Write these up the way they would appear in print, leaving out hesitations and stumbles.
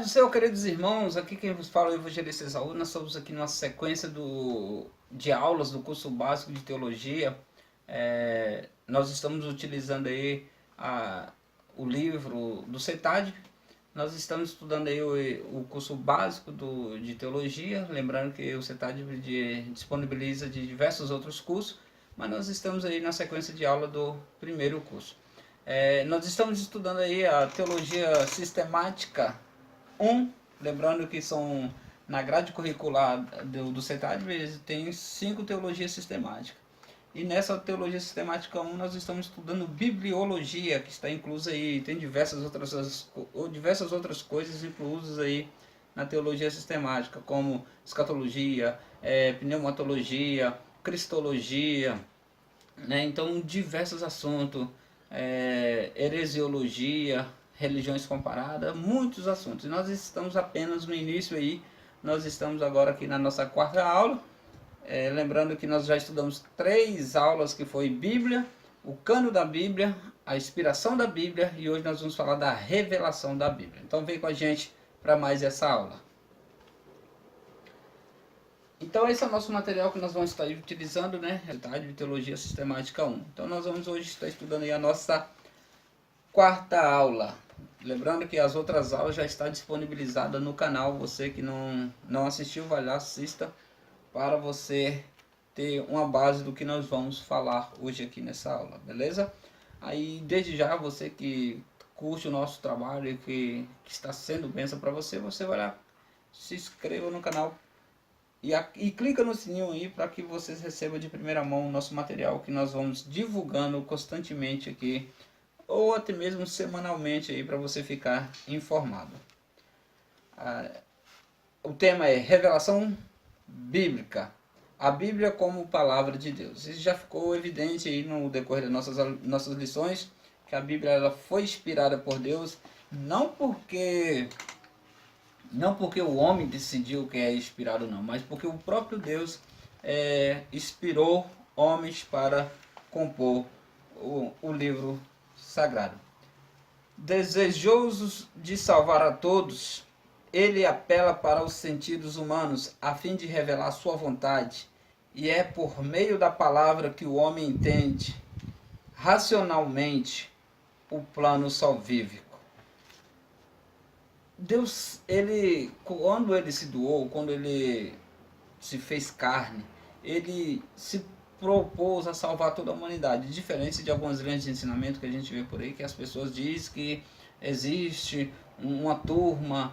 Seu queridos irmãos, aqui quem vos fala é o Evangelista Esaú. Nós estamos aqui numa sequência de aulas do curso básico de teologia. Nós estamos utilizando aí o livro do CETAD. Nós estamos estudando aí o curso básico de teologia, lembrando que o CETAD disponibiliza de diversos outros cursos, mas nós estamos aí na sequência de aula do primeiro curso. Nós estamos estudando aí a teologia sistemática 1, lembrando que são na grade curricular do CETAD tem 5 teologias sistemáticas. E nessa teologia sistemática 1 nós estamos estudando bibliologia, que está inclusa aí, tem diversas outras coisas inclusas aí na teologia sistemática, como escatologia, pneumatologia, cristologia, né? Então diversos assuntos, heresiologia, religiões comparadas, muitos assuntos. E nós estamos apenas no início aí, nós estamos agora aqui na nossa quarta aula. Lembrando que nós já estudamos 3 aulas, que foi Bíblia, o cano da Bíblia, a inspiração da Bíblia, e hoje nós vamos falar da revelação da Bíblia. Então vem com a gente para mais essa aula. Então esse é o nosso material que nós vamos estar utilizando, né? De Teologia Sistemática 1. Então nós vamos hoje estar estudando aí a nossa quarta aula. Lembrando que as outras aulas já estão disponibilizadas no canal. Você que não assistiu, vai lá, assista, para você ter uma base do que nós vamos falar hoje aqui nessa aula, beleza? Aí desde já, você que curte o nosso trabalho e que está sendo bênção para você, você vai lá, se inscreva no canal e clica no sininho aí para que vocês recebam de primeira mão o nosso material que nós vamos divulgando constantemente aqui, ou até mesmo semanalmente aí, para você ficar informado. O tema é revelação bíblica, a Bíblia como palavra de Deus. Isso já ficou evidente aí no decorrer das nossas lições, que a Bíblia ela foi inspirada por Deus, não porque o homem decidiu que é inspirado, não, mas porque o próprio Deus inspirou homens para compor o livro sagrado. Desejosos de salvar a todos, ele apela para os sentidos humanos a fim de revelar sua vontade, e é por meio da palavra que o homem entende racionalmente o plano salvífico. Deus, quando ele se doou, quando ele se fez carne, ele se propôs a salvar toda a humanidade, diferente de algumas linhas de ensinamento que a gente vê por aí, que as pessoas dizem que existe uma turma,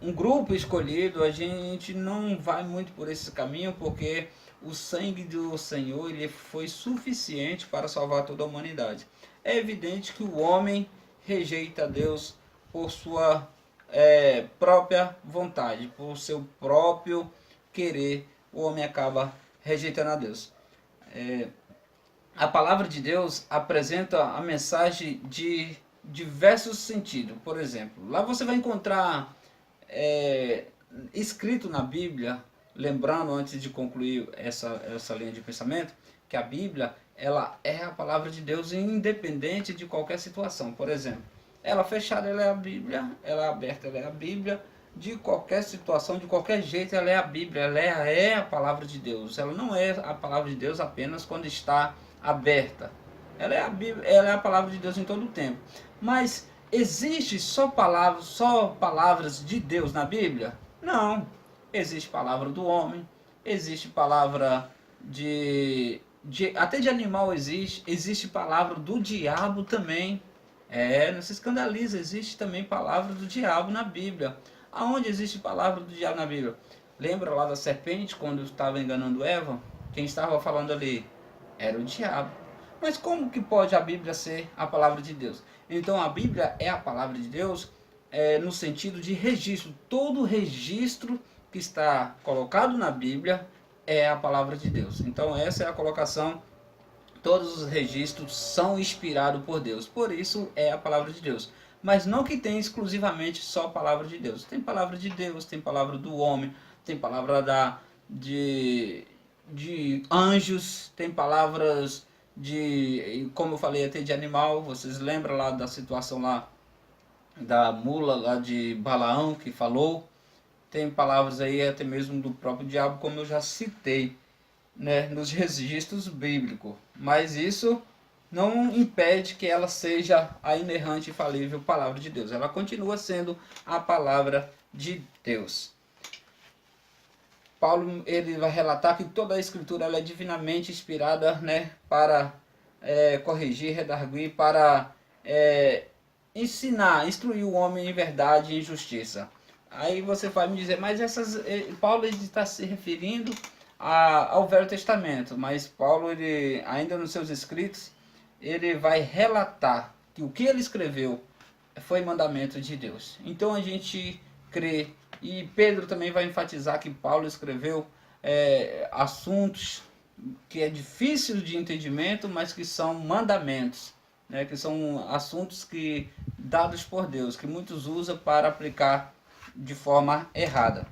um grupo escolhido. A gente não vai muito por esse caminho, porque o sangue do Senhor ele foi suficiente para salvar toda a humanidade. É evidente que o homem rejeita Deus por sua própria vontade, por seu próprio querer. O homem acaba rejeitando a Deus. A palavra de Deus apresenta a mensagem de diversos sentidos. Por exemplo, lá você vai encontrar escrito na Bíblia, lembrando antes de concluir essa linha de pensamento, que a Bíblia ela é a palavra de Deus independente de qualquer situação. Por exemplo, ela fechada ela é a Bíblia, ela aberta ela é a Bíblia, de qualquer situação, de qualquer jeito ela é a Bíblia, ela é a palavra de Deus. Ela não é a palavra de Deus apenas quando está aberta. Ela é a Bíblia, ela é a palavra de Deus em todo o tempo. Mas existe só palavras de Deus na Bíblia? Não. Existe palavra do homem, existe palavra até de animal existe palavra do diabo também. Não se escandaliza, existe também palavra do diabo na Bíblia. Aonde existe palavra do diabo na Bíblia? Lembra lá da serpente, quando estava enganando Eva? Quem estava falando ali era o diabo. Mas como que pode a Bíblia ser a palavra de Deus? Então a Bíblia é a palavra de Deus no sentido de registro. Todo registro que está colocado na Bíblia é a palavra de Deus. Então essa é a colocação. Todos os registros são inspirados por Deus. Por isso é a palavra de Deus. Mas não que tenha exclusivamente só a palavra de Deus. Tem palavra de Deus, tem palavra do homem, tem palavra de anjos, tem palavras como eu falei, até de animal. Vocês lembram lá da situação lá da mula lá de Balaão que falou. Tem palavras aí até mesmo do próprio diabo, como eu já citei, né, nos registros bíblicos. Mas isso não impede que ela seja a inerrante e infalível palavra de Deus. Ela continua sendo a palavra de Deus. Paulo ele vai relatar que toda a escritura ela é divinamente inspirada, né, para corrigir, redarguir, para ensinar, instruir o homem em verdade e em justiça. Aí você vai me dizer, mas Paulo está se referindo ao Velho Testamento, mas Paulo ele ainda nos seus escritos ele vai relatar que o que ele escreveu foi mandamento de Deus. Então a gente crê, e Pedro também vai enfatizar que Paulo escreveu assuntos que é difícil de entendimento, mas que são mandamentos, né? Que são assuntos que dados por Deus, que muitos usam para aplicar de forma errada.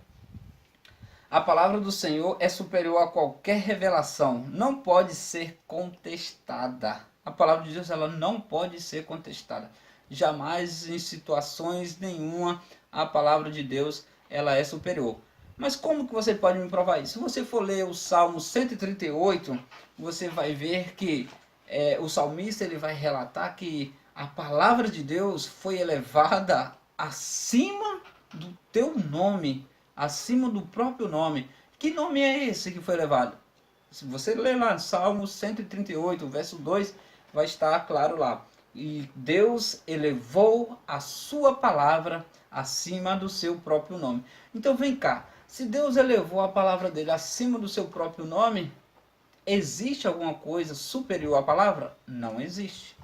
A palavra do Senhor é superior a qualquer revelação, não pode ser contestada. A palavra de Deus ela não pode ser contestada. Jamais, em situações nenhuma, a palavra de Deus ela é superior. Mas como que você pode me provar isso? Se você for ler o Salmo 138, você vai ver que o salmista ele vai relatar que a palavra de Deus foi elevada acima do teu nome, acima do próprio nome. Que nome é esse que foi elevado? Se você ler lá Salmo 138, verso 2, vai estar claro lá. E Deus elevou a sua palavra acima do seu próprio nome. Então vem cá, se Deus elevou a palavra dele acima do seu próprio nome, existe alguma coisa superior à palavra? Não existe.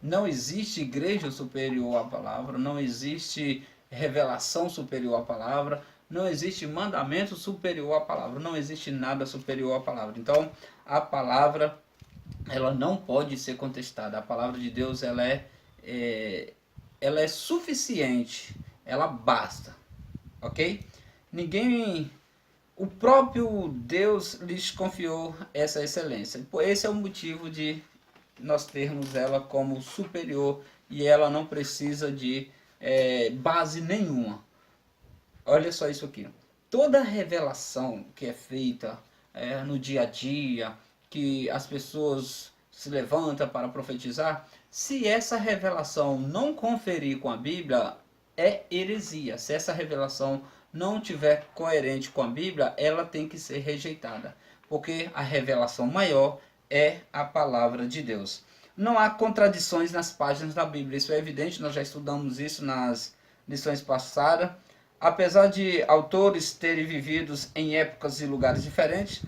Não existe igreja superior à palavra, não existe revelação superior à palavra, não existe mandamento superior à palavra, não existe nada superior à palavra. Então, a palavra ela não pode ser contestada. A palavra de Deus ela é suficiente, ela basta, ok? Ninguém, o próprio Deus lhes confiou essa excelência. Esse é o motivo de nós termos ela como superior e ela não precisa de base nenhuma. Olha só isso aqui. Toda revelação que é feita no dia a dia, que as pessoas se levantam para profetizar, se essa revelação não conferir com a Bíblia, é heresia. Se essa revelação não tiver coerente com a Bíblia, ela tem que ser rejeitada, porque a revelação maior é a palavra de Deus. Não há contradições nas páginas da Bíblia, isso é evidente, nós já estudamos isso nas lições passadas. Apesar de autores terem vivido em épocas e lugares diferentes,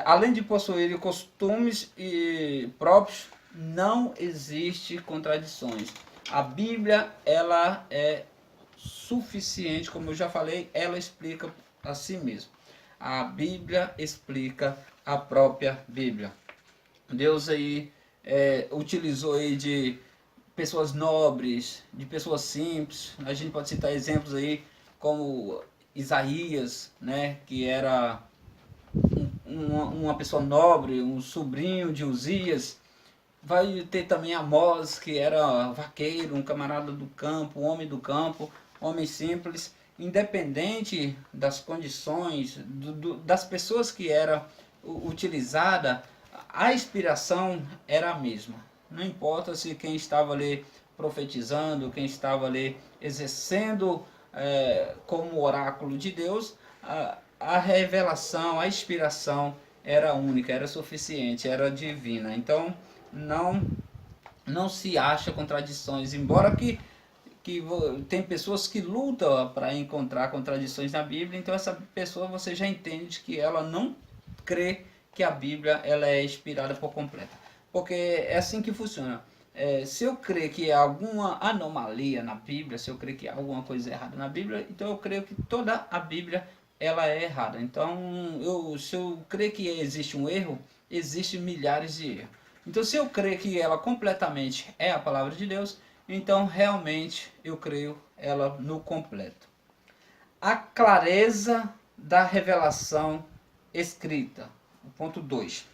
além de possuírem costumes próprios, não existe contradições. A Bíblia ela é suficiente, como eu já falei, ela explica a si mesma. A Bíblia explica a própria Bíblia. Deus aí utilizou aí de pessoas nobres, de pessoas simples. A gente pode citar exemplos aí como Isaías, né, que era uma pessoa nobre, um sobrinho de Uzias. Vai ter também Amós, que era vaqueiro, um camarada do campo, um homem do campo, homem simples, independente das condições, das pessoas que era utilizada, a inspiração era a mesma. Não importa se quem estava ali profetizando, quem estava ali exercendo como oráculo de Deus, a revelação, a inspiração era única, era suficiente, era divina. Então, não se acha contradições, embora que tem pessoas que lutam para encontrar contradições na Bíblia, então essa pessoa você já entende que ela não crê que a Bíblia ela é inspirada por completo. Porque é assim que funciona. Se eu crer que há alguma anomalia na Bíblia, se eu crer que há alguma coisa errada na Bíblia, então eu creio que toda a Bíblia ela é errada. Então, se eu crer que existe um erro, existem milhares de erros. Então, se eu crer que ela completamente é a palavra de Deus, então realmente eu creio ela no completo. A clareza da revelação escrita. O ponto 2.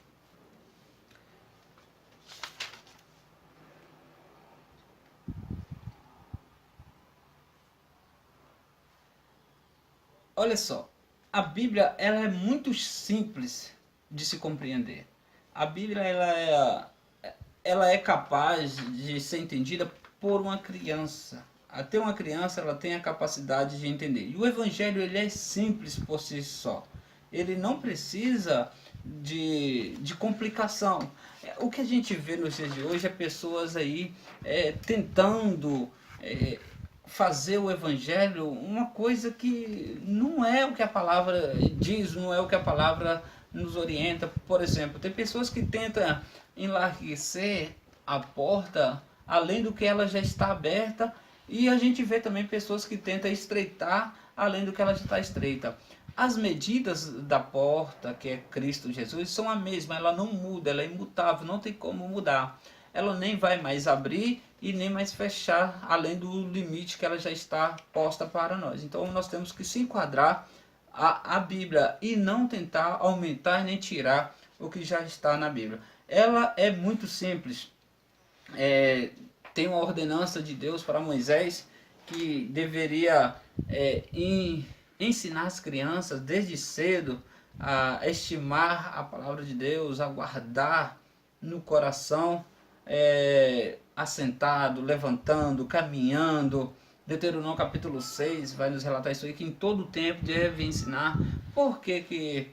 Olha só, a Bíblia ela é muito simples de se compreender. A Bíblia ela é capaz de ser entendida por uma criança. Até uma criança ela tem a capacidade de entender. E o Evangelho ele é simples por si só. Ele não precisa de complicação. O que a gente vê nos dias de hoje é pessoas aí tentando fazer o Evangelho uma coisa que não é o que a palavra diz, não é o que a palavra nos orienta. Por exemplo, tem pessoas que tentam enlarguecer a porta além do que ela já está aberta, e a gente vê também pessoas que tentam estreitar além do que ela já está estreita. As medidas da porta, que é Cristo Jesus, são a mesma, ela não muda, ela é imutável, não tem como mudar. Ela nem vai mais abrir e nem mais fechar além do limite que ela já está posta para nós. Então nós temos que se enquadrar a Bíblia e não tentar aumentar nem tirar o que já está na Bíblia. Ela é muito simples. Tem uma ordenança de Deus para Moisés que deveria ensinar as crianças desde cedo a estimar a palavra de Deus, a guardar no coração, assentado, levantando, caminhando. Deuteronômio capítulo 6 vai nos relatar isso aí, que em todo tempo deve ensinar. Por que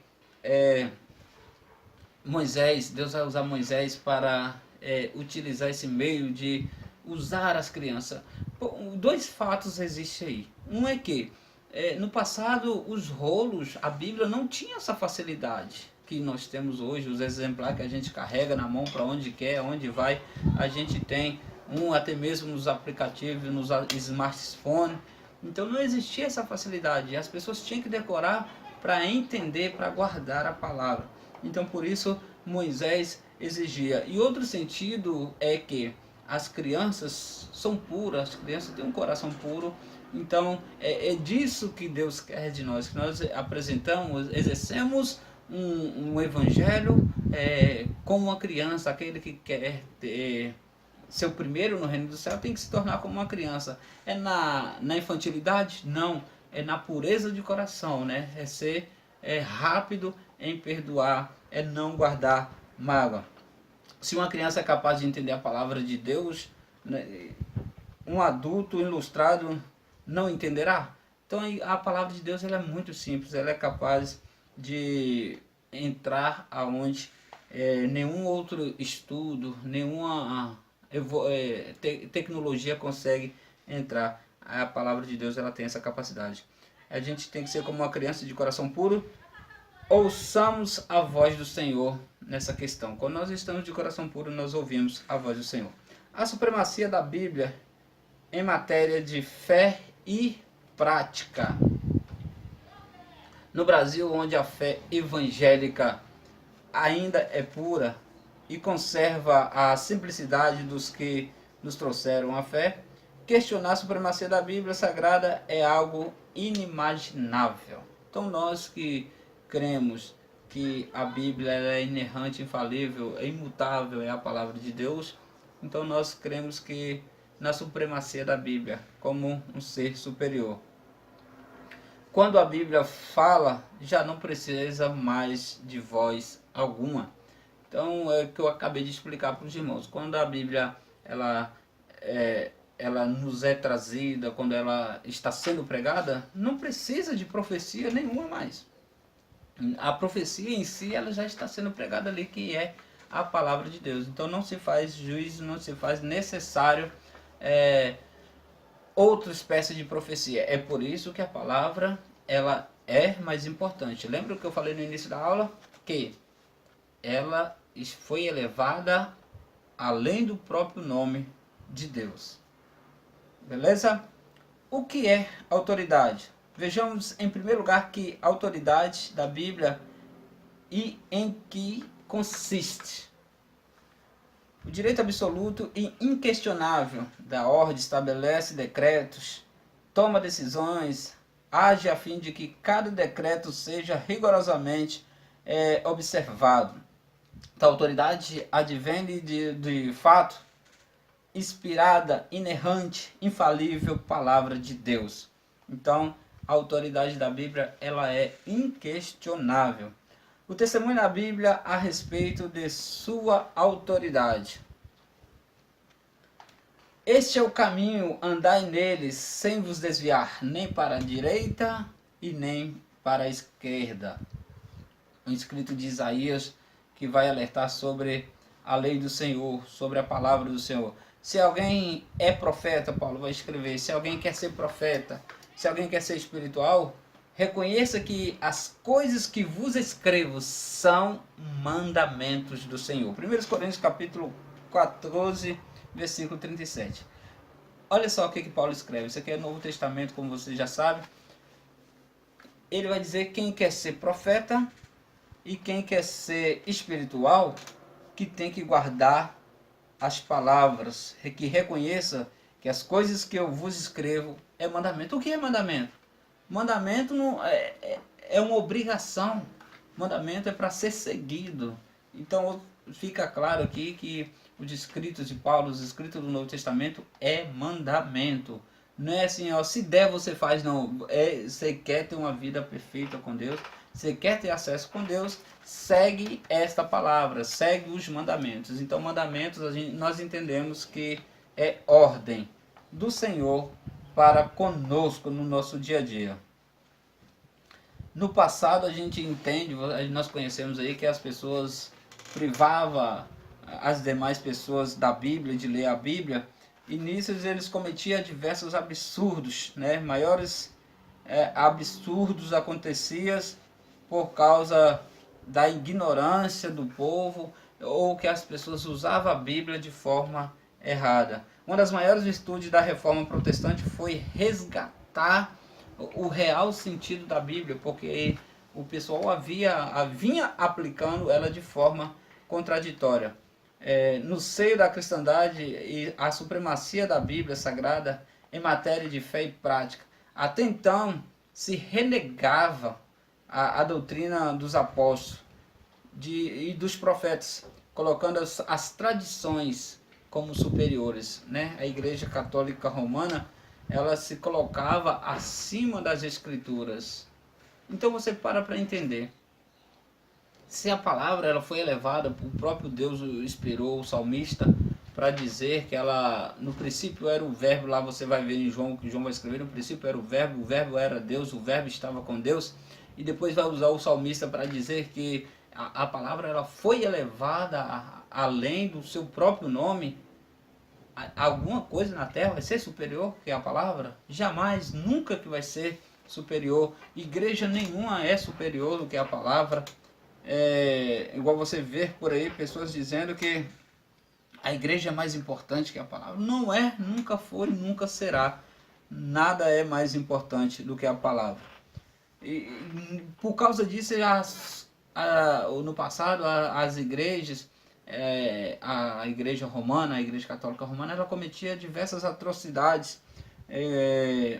Deus vai usar Moisés para utilizar esse meio de usar as crianças? Dois fatos existem aí. Um é que no passado os rolos, a Bíblia não tinha essa facilidade que nós temos hoje, os exemplares que a gente carrega na mão para onde quer, onde vai, a gente tem até mesmo nos aplicativos, nos smartphones. Então não existia essa facilidade, as pessoas tinham que decorar para entender, para guardar a palavra. Então por isso Moisés exigia. E outro sentido é que as crianças são puras, as crianças têm um coração puro. Então é disso que Deus quer de nós, que nós apresentamos, exercemos um evangelho como uma criança. Aquele que quer ser o primeiro no reino do céu tem que se tornar como uma criança. É na infantilidade? Não, é na pureza de coração, né? É ser rápido em perdoar, é não guardar mágoa. Se uma criança é capaz de entender a palavra de Deus, né, um adulto ilustrado não entenderá? Então a palavra de Deus ela é muito simples, ela é capaz de entrar aonde nenhum outro estudo, nenhuma tecnologia consegue entrar. A palavra de Deus ela tem essa capacidade. A gente tem que ser como uma criança de coração puro. Ouçamos a voz do Senhor nessa questão. Quando nós estamos de coração puro, nós ouvimos a voz do Senhor. A supremacia da Bíblia em matéria de fé e prática. No Brasil, onde a fé evangélica ainda é pura e conserva a simplicidade dos que nos trouxeram a fé, questionar a supremacia da Bíblia Sagrada é algo inimaginável. Então nós que cremos que a Bíblia é inerrante, infalível, é imutável, é a palavra de Deus, então nós cremos que na supremacia da Bíblia como um ser superior. Quando a Bíblia fala, já não precisa mais de voz alguma. Então é o que eu acabei de explicar para os irmãos. Quando a Bíblia ela nos é trazida, quando ela está sendo pregada, não precisa de profecia nenhuma mais. A profecia em si ela já está sendo pregada ali, que é a palavra de Deus. Então não se faz juízo, não se faz necessário outra espécie de profecia. É por isso que a palavra ela é mais importante. Lembra que eu falei no início da aula? Que ela foi elevada além do próprio nome de Deus. Beleza? O que é autoridade? Vejamos em primeiro lugar que a autoridade da Bíblia e em que consiste. O direito absoluto e inquestionável da ordem estabelece decretos, toma decisões, age a fim de que cada decreto seja rigorosamente observado. A autoridade advém de fato, inspirada, inerrante, infalível palavra de Deus. Então, a autoridade da Bíblia ela é inquestionável. O testemunho da Bíblia a respeito de sua autoridade. Este é o caminho, andai nele, sem vos desviar, nem para a direita e nem para a esquerda. Um escrito de Isaías que vai alertar sobre a lei do Senhor, sobre a palavra do Senhor. Se alguém é profeta, Paulo vai escrever, se alguém quer ser profeta, se alguém quer ser espiritual, reconheça que as coisas que vos escrevo são mandamentos do Senhor. 1 Coríntios capítulo 14, versículo 37. Olha só o que Paulo escreve. Isso aqui é Novo Testamento, como você já sabe. Ele vai dizer quem quer ser profeta e quem quer ser espiritual, que tem que guardar as palavras, que reconheça que as coisas que eu vos escrevo é mandamento. O que é mandamento? Mandamento não é uma obrigação. Mandamento é para ser seguido. Então fica claro aqui que os escritos de Paulo, os escritos do Novo Testamento é mandamento. Não é assim, ó, se der você faz, não. Você quer ter uma vida perfeita com Deus, você quer ter acesso com Deus, segue esta palavra, segue os mandamentos. Então mandamentos nós entendemos que é ordem do Senhor para conosco no nosso dia a dia. No passado a gente entende, nós conhecemos aí que as pessoas privavam as demais pessoas da Bíblia, de ler a Bíblia, e nisso eles cometiam diversos absurdos, né? Maiores absurdos aconteciam por causa da ignorância do povo, ou que as pessoas usavam a Bíblia de forma errada. Uma das maiores virtudes da Reforma Protestante foi resgatar o real sentido da Bíblia, porque o pessoal vinha aplicando ela de forma contraditória. No seio da cristandade e a supremacia da Bíblia Sagrada em matéria de fé e prática. Até então se renegava a doutrina dos apóstolos e dos profetas, colocando as tradições como superiores, né? A Igreja Católica Romana ela se colocava acima das Escrituras. Então você para entender. Se a palavra ela foi elevada, o próprio Deus inspirou o salmista para dizer que ela, no princípio era o verbo, lá você vai ver em João, que João vai escrever, no princípio era o verbo era Deus, o verbo estava com Deus, e depois vai usar o salmista para dizer que a palavra ela foi elevada além do seu próprio nome. Alguma coisa na terra vai ser superior que a palavra? Jamais, nunca que vai ser superior. Igreja nenhuma é superior do que a palavra. Igual você vê por aí pessoas dizendo que a igreja é mais importante que a palavra. Não é, nunca foi, nunca será. Nada é mais importante do que a palavra. E por causa disso, no passado, as igrejas, a igreja romana, a igreja católica romana, ela cometia diversas atrocidades,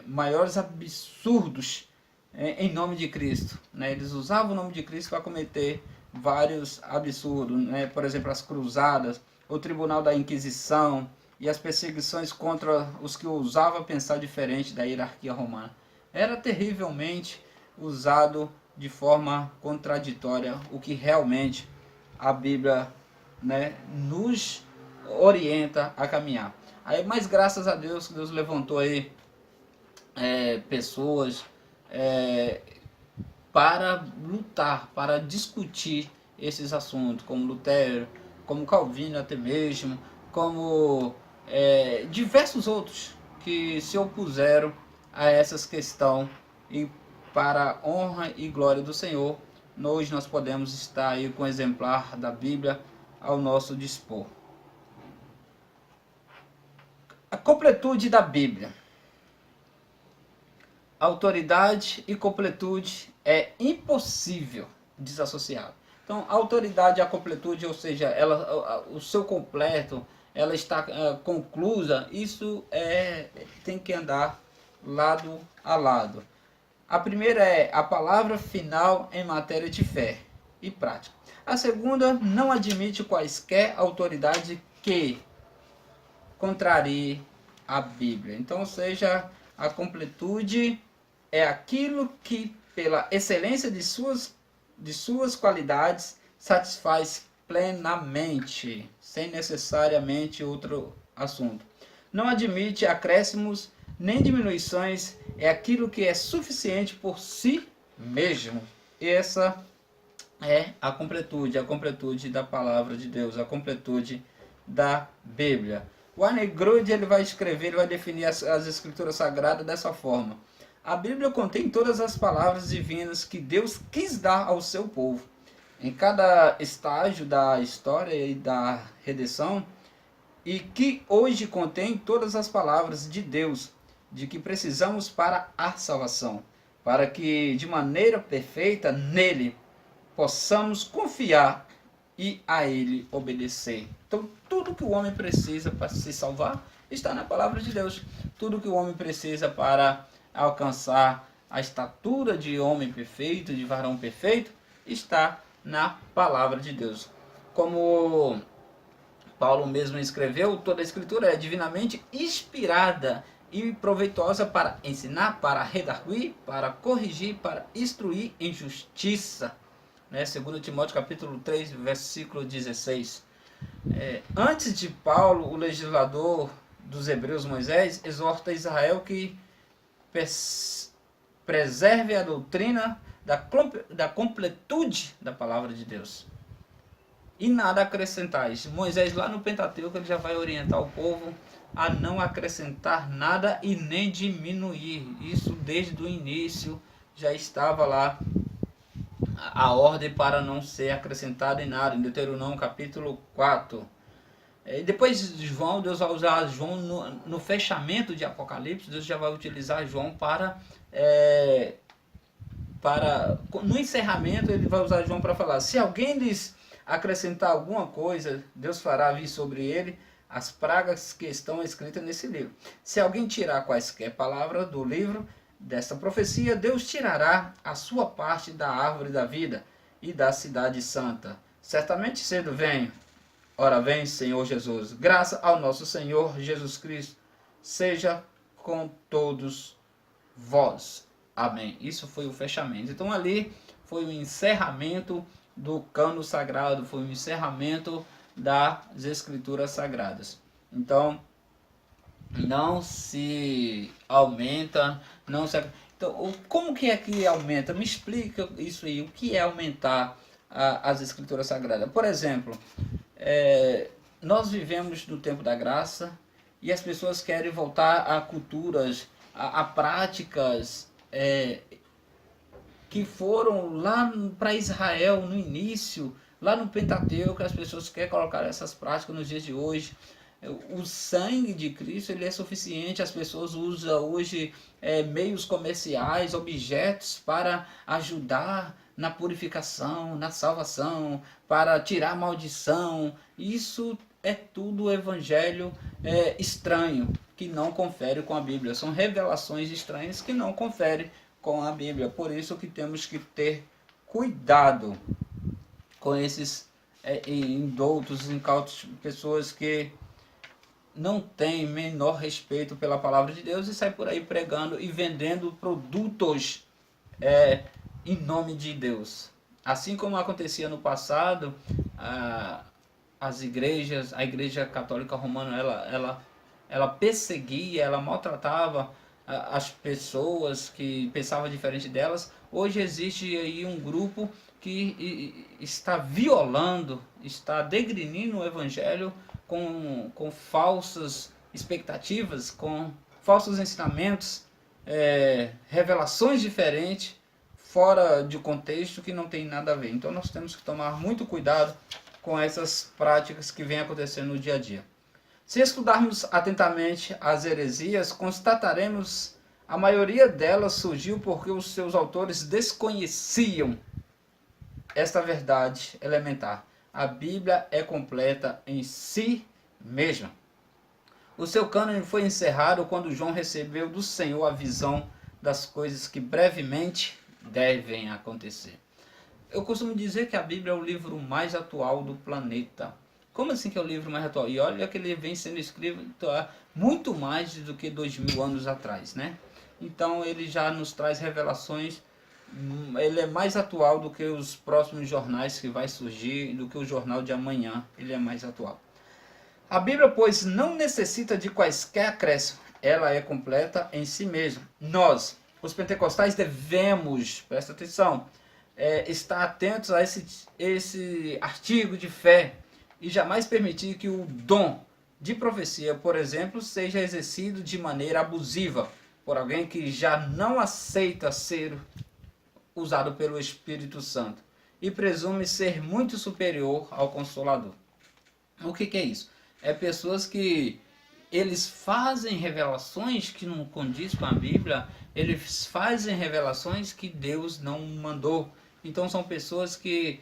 maiores absurdos em nome de Cristo, né? Eles usavam o nome de Cristo para cometer vários absurdos, né? Por exemplo, as cruzadas, o tribunal da Inquisição e as perseguições contra os que ousavam pensar diferente da hierarquia romana. Era terrivelmente usado de forma contraditória, o que realmente a Bíblia, né, nos orienta a caminhar. Aí, mas graças a Deus, Deus levantou aí pessoas para lutar, para discutir esses assuntos, como Lutero, como Calvino até mesmo, como diversos outros que se opuseram a essas questões, e para a honra e glória do Senhor, hoje nós podemos estar aí com o exemplar da Bíblia ao nosso dispor. A completude da Bíblia. Autoridade e completude é impossível desassociar. Então, a autoridade e a completude, ou seja, o seu completo, ela está conclusa, isso tem que andar lado a lado. A primeira é a palavra final em matéria de fé e prática. A segunda não admite quaisquer autoridade que contrarie a Bíblia. Então, ou seja, a completude é aquilo que, pela excelência de suas qualidades, satisfaz plenamente, sem necessariamente outro assunto. Não admite acréscimos nem diminuições, é aquilo que é suficiente por si mesmo. Essa é a completude da palavra de Deus, a completude da Bíblia. O Arne Grud, ele vai escrever, ele vai definir as escrituras sagradas dessa forma. A Bíblia contém todas as palavras divinas que Deus quis dar ao seu povo. Em cada estágio da história e da redenção, e que hoje contém todas as palavras de Deus, de que precisamos para a salvação, para que de maneira perfeita nele possamos confiar e a ele obedecer. Então, tudo que o homem precisa para se salvar está na palavra de Deus. Tudo que o homem precisa para alcançar a estatura de homem perfeito, de varão perfeito, está na palavra de Deus. Como Paulo mesmo escreveu, toda a escritura é divinamente inspirada e proveitosa para ensinar, para redarguir, para corrigir, para instruir em justiça. 2 Timóteo capítulo 3, versículo 16. Antes de Paulo, o legislador dos hebreus, Moisés, exorta Israel que preserve a doutrina da completude da palavra de Deus. E nada acrescentais. Moisés, lá no Pentateuco, ele já vai orientar o povo a não acrescentar nada e nem diminuir. Isso desde o início já estava lá a ordem para não ser acrescentada em nada, em Deuteronômio capítulo 4. E depois João, Deus vai usar João no fechamento de Apocalipse, Deus já vai utilizar João no encerramento, ele vai usar João para falar: se alguém lhes acrescentar alguma coisa, Deus fará vir sobre ele as pragas que estão escritas nesse livro. Se alguém tirar quaisquer palavras do livro desta profecia, Deus tirará a sua parte da árvore da vida e da cidade santa. Certamente cedo venho. Ora vem, Senhor Jesus. Graça ao nosso Senhor Jesus Cristo seja com todos vós. Amém. Isso foi o fechamento. Então ali foi o encerramento do cano sagrado, foi o encerramento das escrituras sagradas. Então, não se aumenta, não se... Então, como que é que aumenta? Me explica isso aí, o que é aumentar as escrituras sagradas? Por exemplo, nós vivemos no tempo da graça e as pessoas querem voltar a culturas, a práticas que foram lá para Israel no início, lá no Pentateuco, as pessoas querem colocar essas práticas nos dias de hoje. O sangue de Cristo, ele é suficiente. As pessoas usam hoje meios comerciais, objetos para ajudar na purificação, na salvação, para tirar a maldição. Isso é tudo evangelho estranho, que não confere com a Bíblia. São revelações estranhas que não conferem com a Bíblia. Por isso que temos que ter cuidado com esses indoutos, incautos, pessoas que não têm menor respeito pela palavra de Deus e saem por aí pregando e vendendo produtos em nome de Deus. Assim como acontecia no passado, as igrejas, a Igreja Católica Romana, ela perseguia, ela maltratava as pessoas que pensavam diferente delas. Hoje existe aí um grupo que está violando, está degrinindo o evangelho com falsas expectativas, com falsos ensinamentos, revelações diferentes, fora de contexto, que não tem nada a ver. Então nós temos que tomar muito cuidado com essas práticas que vêm acontecendo no dia a dia. Se estudarmos atentamente as heresias, constataremos a maioria delas surgiu porque os seus autores desconheciam esta verdade elementar. A Bíblia é completa em si mesma. O seu cânone foi encerrado quando João recebeu do Senhor a visão das coisas que brevemente devem acontecer. Eu costumo dizer que a Bíblia é o livro mais atual do planeta. Como assim que é o livro mais atual? E olha que ele vem sendo escrito há muito mais do que 2000 anos atrás, né? então ele já nos traz revelações. Ele é mais atual do que os próximos jornais que vai surgir, do que o jornal de amanhã, ele é mais atual. A Bíblia, pois, não necessita de quaisquer acréscimos, ela é completa em si mesma. Nós, os pentecostais, devemos, presta atenção, estar atentos a esse artigo de fé e jamais permitir que o dom de profecia, por exemplo, seja exercido de maneira abusiva por alguém que já não aceita ser usado pelo Espírito Santo e presume ser muito superior ao Consolador. O que é isso? É pessoas que eles fazem revelações que não condiz com a Bíblia, eles fazem revelações que Deus não mandou. Então são pessoas que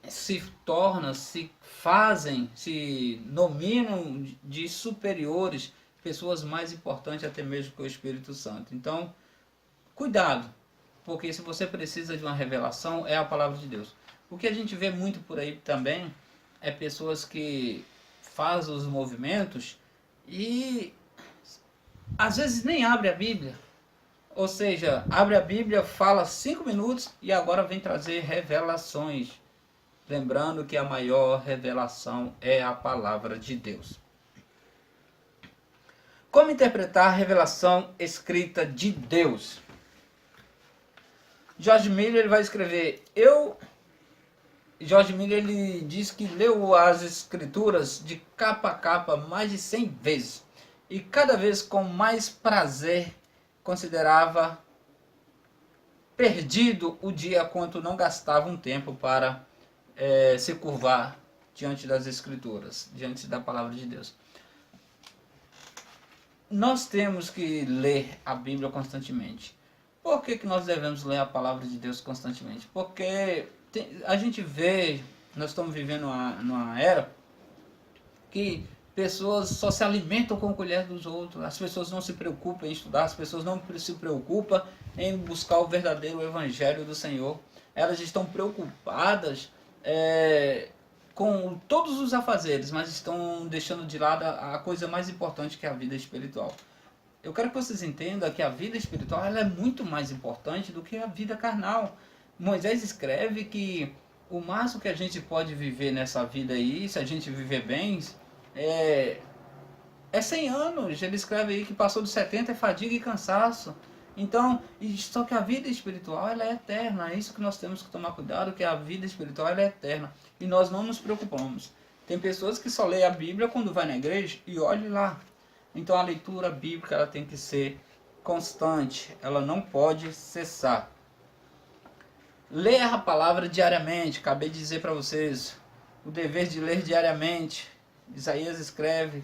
se tornam, se fazem, se nominam de superiores, pessoas mais importantes até mesmo que o Espírito Santo. Então, cuidado, porque se você precisa de uma revelação, é a palavra de Deus. O que a gente vê muito por aí também é pessoas que fazem os movimentos e às vezes nem abre a Bíblia. Ou seja, abre a Bíblia, fala 5 minutos e agora vem trazer revelações. Lembrando que a maior revelação é a palavra de Deus. Como interpretar a revelação escrita de Deus? George Miller ele vai escrever, George Miller ele diz que leu as escrituras de capa a capa mais de 100 vezes e cada vez com mais prazer considerava perdido o dia quanto não gastava um tempo para se curvar diante das escrituras, diante da palavra de Deus. Nós temos que ler a Bíblia constantemente. Por que nós devemos ler a palavra de Deus constantemente? Porque a gente vê, nós estamos vivendo numa era que pessoas só se alimentam com a colher dos outros, as pessoas não se preocupam em estudar, as pessoas não se preocupam em buscar o verdadeiro evangelho do Senhor. Elas estão preocupadas com todos os afazeres, mas estão deixando de lado a coisa mais importante que é a vida espiritual. Eu quero que vocês entendam que a vida espiritual ela é muito mais importante do que a vida carnal. Moisés escreve que o máximo que a gente pode viver nessa vida aí, se a gente viver bem, é 100 anos. Ele escreve aí que passou dos 70 é fadiga e cansaço. Então, só que a vida espiritual ela é eterna. É isso que nós temos que tomar cuidado, que a vida espiritual ela é eterna. E nós não nos preocupamos. Tem pessoas que só leem a Bíblia quando vai na igreja e olhe lá. Então a leitura bíblica ela tem que ser constante, ela não pode cessar. Ler a palavra diariamente, acabei de dizer para vocês, o dever de ler diariamente. Isaías escreve,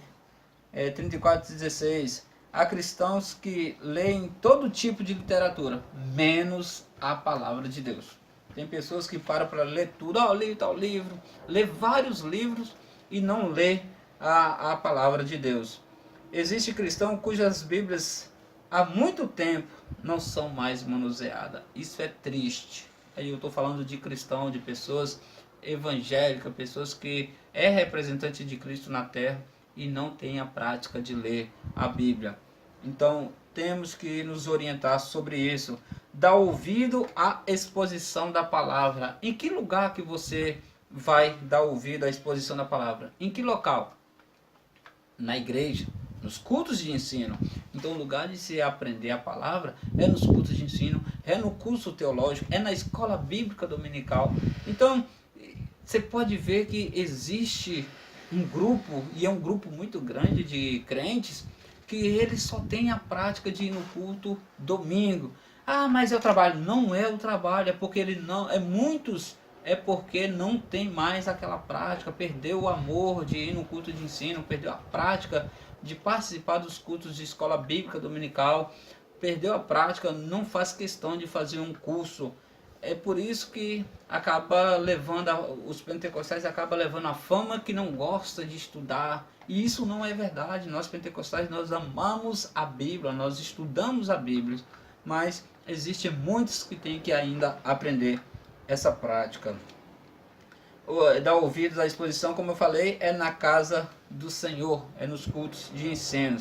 34:16. Há cristãos que leem todo tipo de literatura, menos a palavra de Deus. Tem pessoas que param para ler tudo, li tal livro, lê vários livros e não lê a palavra de Deus. Existe cristão cujas Bíblias há muito tempo não são mais manuseadas. Isso é triste. Aí eu estou falando de cristão, de pessoas evangélicas, pessoas que é representante de Cristo na terra e não tem a prática de ler a Bíblia. Então temos que nos orientar sobre isso. Dar ouvido à exposição da palavra. Em que lugar que você vai dar ouvido à exposição da palavra? Em que local? Na igreja. Nos cultos de ensino. Então o lugar de se aprender a palavra é nos cultos de ensino, é no curso teológico, é na escola bíblica dominical. Então você pode ver que existe um grupo, e é um grupo muito grande de crentes, que eles só têm a prática de ir no culto domingo. Ah, mas é o trabalho. Não é o trabalho, é porque ele não. É porque não tem mais aquela prática, perdeu o amor de ir no culto de ensino, perdeu a prática de participar dos cultos de escola bíblica dominical, perdeu a prática, não faz questão de fazer um curso. É por isso que acaba levando, os pentecostais acabam levando a fama que não gosta de estudar. E isso não é verdade. Nós pentecostais, nós amamos a Bíblia, nós estudamos a Bíblia, mas existem muitos que têm que ainda aprender essa prática. Dar ouvidos à exposição, como eu falei, é na casa do Senhor, é nos cultos de ensino.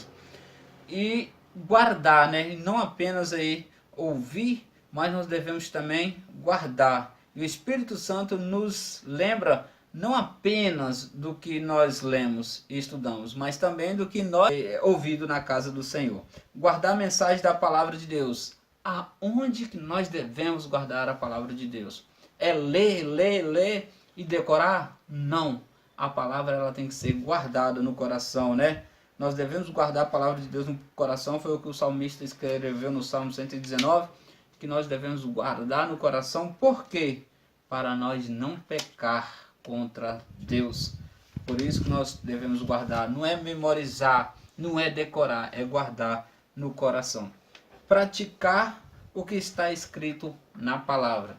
E guardar, né? E não apenas aí ouvir, mas nós devemos também guardar. E o Espírito Santo nos lembra não apenas do que nós lemos e estudamos, mas também do que nós ouvido na casa do Senhor. Guardar a mensagem da palavra de Deus. Aonde que nós devemos guardar a palavra de Deus? É ler, ler, ler e decorar? Não. A palavra ela tem que ser guardada no coração, né? Nós devemos guardar a palavra de Deus no coração, foi o que o salmista escreveu no Salmo 119, que nós devemos guardar no coração, por quê? Para nós não pecar contra Deus. Por isso que nós devemos guardar, não é memorizar, não é decorar, é guardar no coração. Praticar o que está escrito na palavra.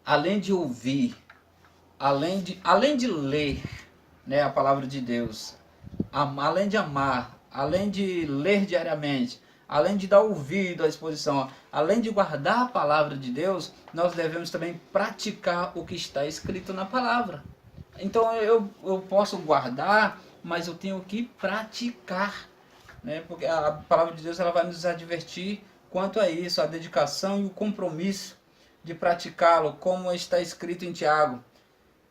Além de ouvir, além de ler, né, a palavra de Deus, além de amar, além de ler diariamente, além de dar ouvido à exposição, além de guardar a palavra de Deus, nós devemos também praticar o que está escrito na palavra. Então eu posso guardar, mas eu tenho que praticar, né? Porque a palavra de Deus ela vai nos advertir quanto a isso, a dedicação e o compromisso de praticá-lo, como está escrito em Tiago.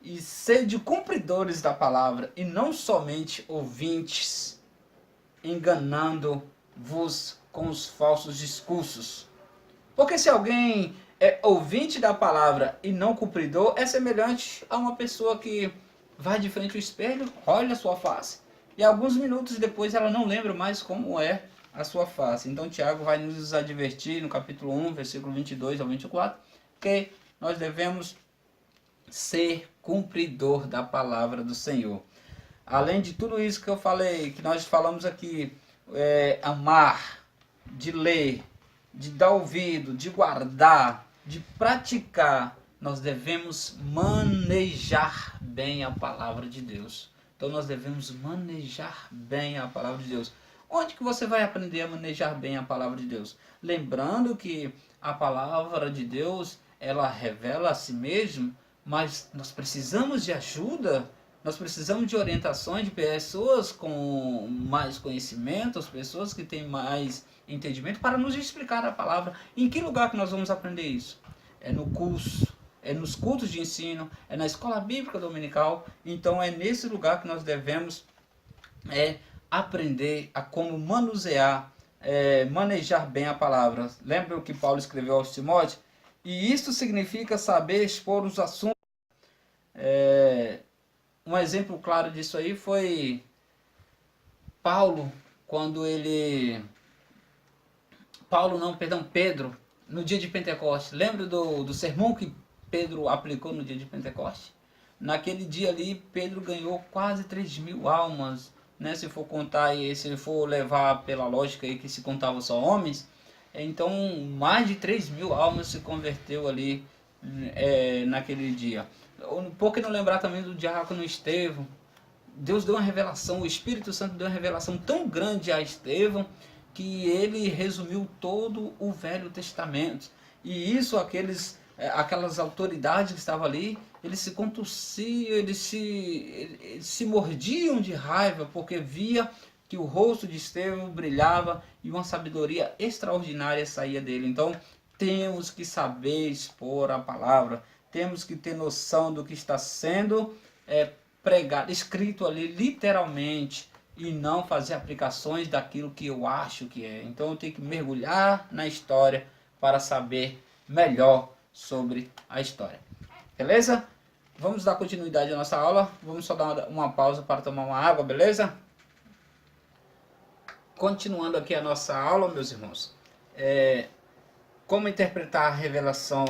E sede cumpridores da palavra, e não somente ouvintes, enganando-vos com os falsos discursos. Porque se alguém é ouvinte da palavra e não cumpridor, é semelhante a uma pessoa que vai de frente ao espelho, olha a sua face, e alguns minutos depois ela não lembra mais como é a sua face. Então Tiago vai nos advertir no capítulo 1, versículo 22 ao 24, que nós devemos ser cumpridor da palavra do Senhor. Além de tudo isso que eu falei, que nós falamos aqui, amar, de ler, de dar ouvido, de guardar, de praticar, nós devemos manejar bem a palavra de Deus. Então nós devemos manejar bem a palavra de Deus. Onde que você vai aprender a manejar bem a palavra de Deus? Lembrando que a palavra de Deus, ela revela a si mesmo, mas nós precisamos de ajuda, nós precisamos de orientações de pessoas com mais conhecimento, as pessoas que têm mais entendimento para nos explicar a palavra. Em que lugar que nós vamos aprender isso? É no curso, é nos cultos de ensino, é na escola bíblica dominical. Então é nesse lugar que nós devemos aprender a como manusear, manejar bem a palavra. Lembra o que Paulo escreveu aos Timóteos? E isso significa saber expor os assuntos. Um exemplo claro disso aí foi Paulo, quando ele... Pedro, no dia de Pentecostes. Lembra do sermão que Pedro aplicou no dia de Pentecostes? Naquele dia ali, Pedro ganhou quase 3.000 almas, né? Se for contar e se for levar pela lógica aí que se contava só homens, então mais de 3.000 almas se converteu ali naquele dia. Por que não lembrar também do diácono Estevão? Deus deu uma revelação, o Espírito Santo deu uma revelação tão grande a Estevão, que ele resumiu todo o Velho Testamento. E isso, aquelas autoridades que estavam ali, eles se contorciam, eles se mordiam de raiva, porque via que o rosto de Estevão brilhava e uma sabedoria extraordinária saía dele. Então, temos que saber expor a palavra, temos que ter noção do que está sendo pregado, escrito ali literalmente, e não fazer aplicações daquilo que eu acho que é. Então eu tenho que mergulhar na história para saber melhor sobre a história. Beleza? Vamos dar continuidade à nossa aula. Vamos só dar uma pausa para tomar uma água, beleza? Continuando aqui a nossa aula, meus irmãos. Como interpretar a revelação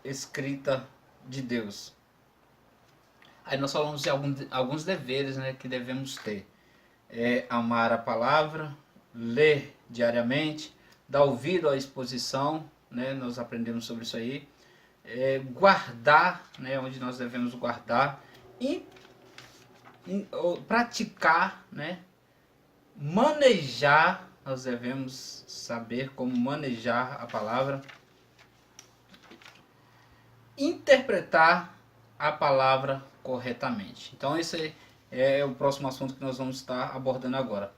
escrita de Deus? Aí nós falamos de alguns deveres, né, que devemos ter. Amar a palavra, ler diariamente, dar ouvido à exposição, né, nós aprendemos sobre isso aí, guardar, né, onde nós devemos guardar, e praticar, né, manejar, nós devemos saber como manejar a palavra, interpretar a palavra corretamente. Então esse é o próximo assunto que nós vamos estar abordando agora.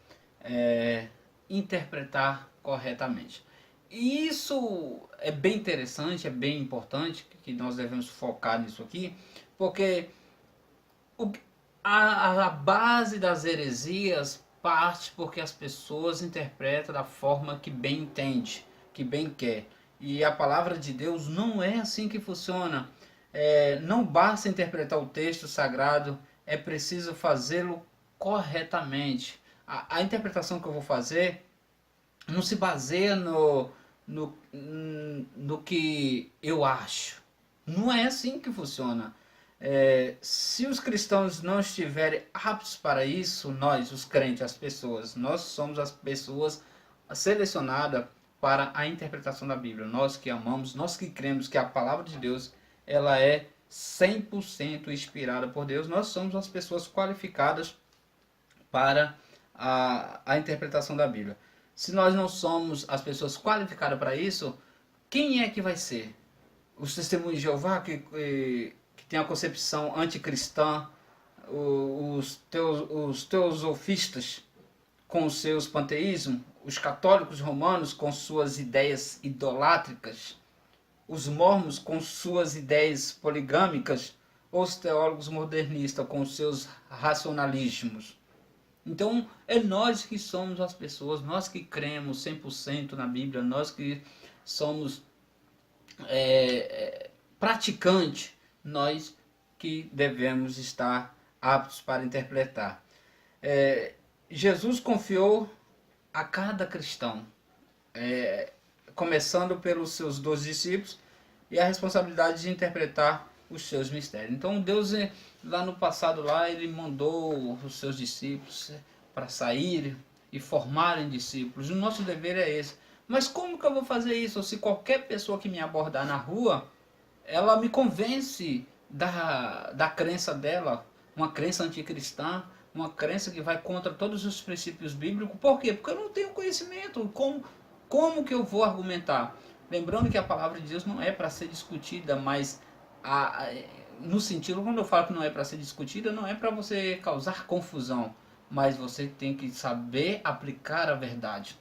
interpretar corretamente. E isso é bem interessante, é bem importante, que nós devemos focar nisso aqui, porque o, a base das heresias parte porque as pessoas interpretam da forma que bem entende, que bem quer. E a palavra de Deus não é assim que funciona. Não basta interpretar o texto sagrado, é preciso fazê-lo corretamente. A interpretação que eu vou fazer não se baseia no que eu acho. Não é assim que funciona. Se os cristãos não estiverem aptos para isso, nós, os crentes, as pessoas, nós somos as pessoas selecionadas para a interpretação da Bíblia. Nós que amamos, nós que cremos que a palavra de Deus ela é 100% inspirada por Deus, nós somos as pessoas qualificadas para a interpretação da Bíblia. Se nós não somos as pessoas qualificadas para isso, quem é que vai ser? Os testemunhos de Jeová que tem a concepção anticristã, os teosofistas com os seus panteísmos, os católicos romanos com suas ideias idolátricas, os mormons com suas ideias poligâmicas, ou os teólogos modernistas com seus racionalismos. Então, é nós que somos as pessoas, nós que cremos 100% na Bíblia, nós que somos praticantes, nós que devemos estar aptos para interpretar. Jesus confiou a cada cristão, começando pelos seus 12 discípulos, e a responsabilidade de interpretar os seus mistérios. Então Deus, lá no passado, ele mandou os seus discípulos para sair e formarem discípulos. O nosso dever é esse. Mas como que eu vou fazer isso? Se qualquer pessoa que me abordar na rua, ela me convence da crença dela, uma crença anticristã, uma crença que vai contra todos os princípios bíblicos. Por quê? Porque eu não tenho conhecimento. Como que eu vou argumentar? Lembrando que a palavra de Deus não é para ser discutida, mas no sentido, quando eu falo que não é para ser discutida, não é para você causar confusão, mas você tem que saber aplicar a verdade.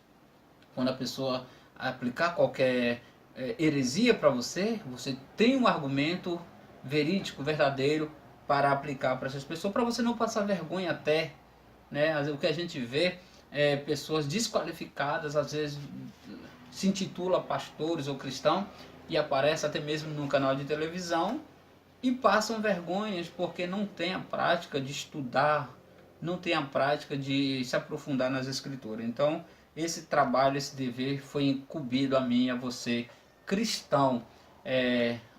Quando a pessoa aplicar qualquer heresia para você, você tem um argumento verídico, verdadeiro, para aplicar para essas pessoas, para você não passar vergonha até, né? O que a gente vê é pessoas desqualificadas, às vezes se intitula pastores ou cristão e aparece até mesmo num canal de televisão e passam vergonhas porque não tem a prática de estudar, não tem a prática de se aprofundar nas escrituras. Então, esse trabalho, esse dever foi incumbido a mim e a você, cristão,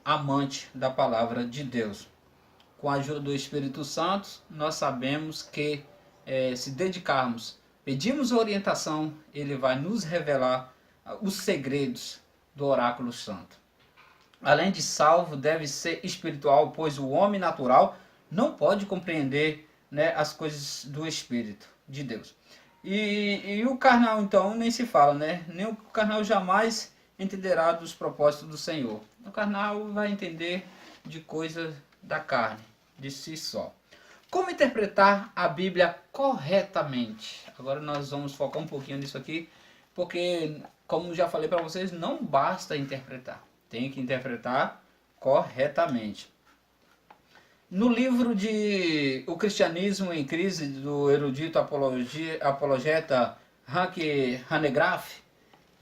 amante da palavra de Deus. Com a ajuda do Espírito Santo, nós sabemos que se dedicarmos, pedimos orientação, ele vai nos revelar os segredos do oráculo santo. Além de salvo, deve ser espiritual, pois o homem natural não pode compreender, né, as coisas do Espírito de Deus. E o carnal, então, nem se fala, né? Nem o carnal jamais entenderá dos propósitos do Senhor. O carnal vai entender de coisas da carne, de si só. Como interpretar a Bíblia corretamente? Agora nós vamos focar um pouquinho nisso aqui, porque, como já falei para vocês, não basta interpretar. Tem que interpretar corretamente. No livro de O Cristianismo em Crise, do erudito apologeta Hank Hanegraaff,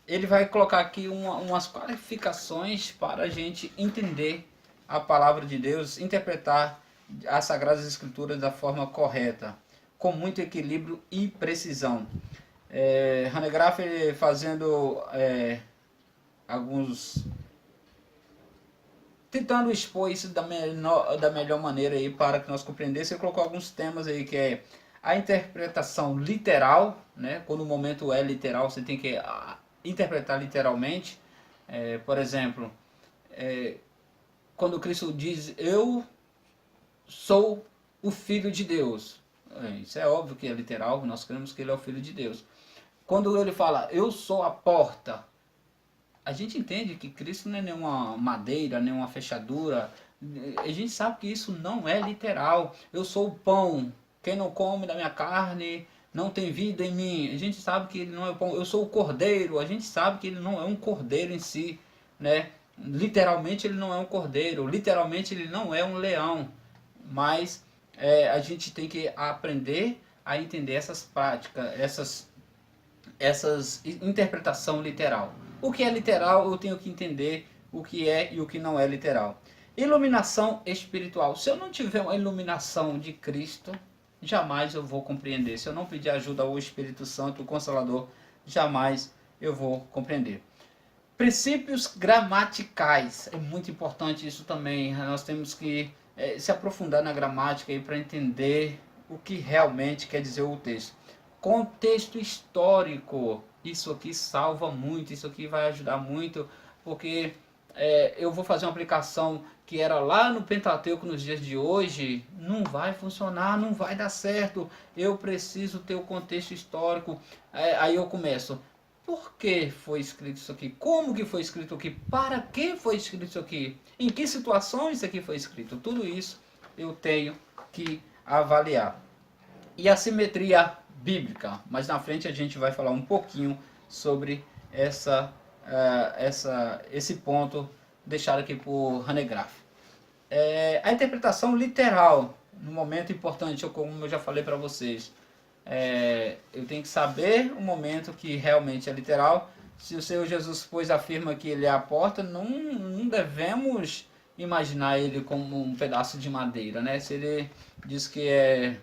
ele vai colocar aqui umas qualificações para a gente entender a palavra de Deus, interpretar as Sagradas Escrituras da forma correta, com muito equilíbrio e precisão. Hanegraaff fazendo tentando expor isso da melhor maneira aí para que nós compreendêssemos. Ele colocou alguns temas aí, que é a interpretação literal, né? Quando o momento é literal, você tem que interpretar literalmente. Por exemplo, quando Cristo diz, eu sou o Filho de Deus. Isso é óbvio que é literal, nós cremos que ele é o Filho de Deus. Quando ele fala, eu sou a porta, a gente entende que Cristo não é nenhuma madeira, nenhuma fechadura. A gente sabe que isso não é literal. Eu sou o pão. Quem não come da minha carne não tem vida em mim. A gente sabe que ele não é pão. Eu sou o cordeiro. A gente sabe que ele não é um cordeiro em si, né? Literalmente ele não é um cordeiro. Literalmente ele não é um leão. Mas a gente tem que aprender a entender essas práticas, essas interpretação literal. O que é literal, eu tenho que entender o que é e o que não é literal. Iluminação espiritual. Se eu não tiver uma iluminação de Cristo, jamais eu vou compreender. Se eu não pedir ajuda ao Espírito Santo, o Consolador, jamais eu vou compreender. Princípios gramaticais. É muito importante isso também. Nós temos que se aprofundar na gramática para entender o que realmente quer dizer o texto. Contexto histórico. Isso aqui salva muito, isso aqui vai ajudar muito, porque eu vou fazer uma aplicação que era lá no Pentateuco nos dias de hoje, não vai funcionar, não vai dar certo. Eu preciso ter o contexto histórico. Aí eu começo. Por que foi escrito isso aqui? Como que foi escrito aqui? Para que foi escrito isso aqui? Em que situações isso aqui foi escrito? Tudo isso eu tenho que avaliar. E a simetria bíblica. Mas na frente a gente vai falar um pouquinho sobre esse ponto deixado aqui por Hanegraaff. A interpretação literal, no momento importante, como eu já falei para vocês, eu tenho que saber o momento que realmente é literal. Se o Senhor Jesus, pois, afirma que ele é a porta, não devemos imaginar ele como um pedaço de madeira, né? Se ele diz que é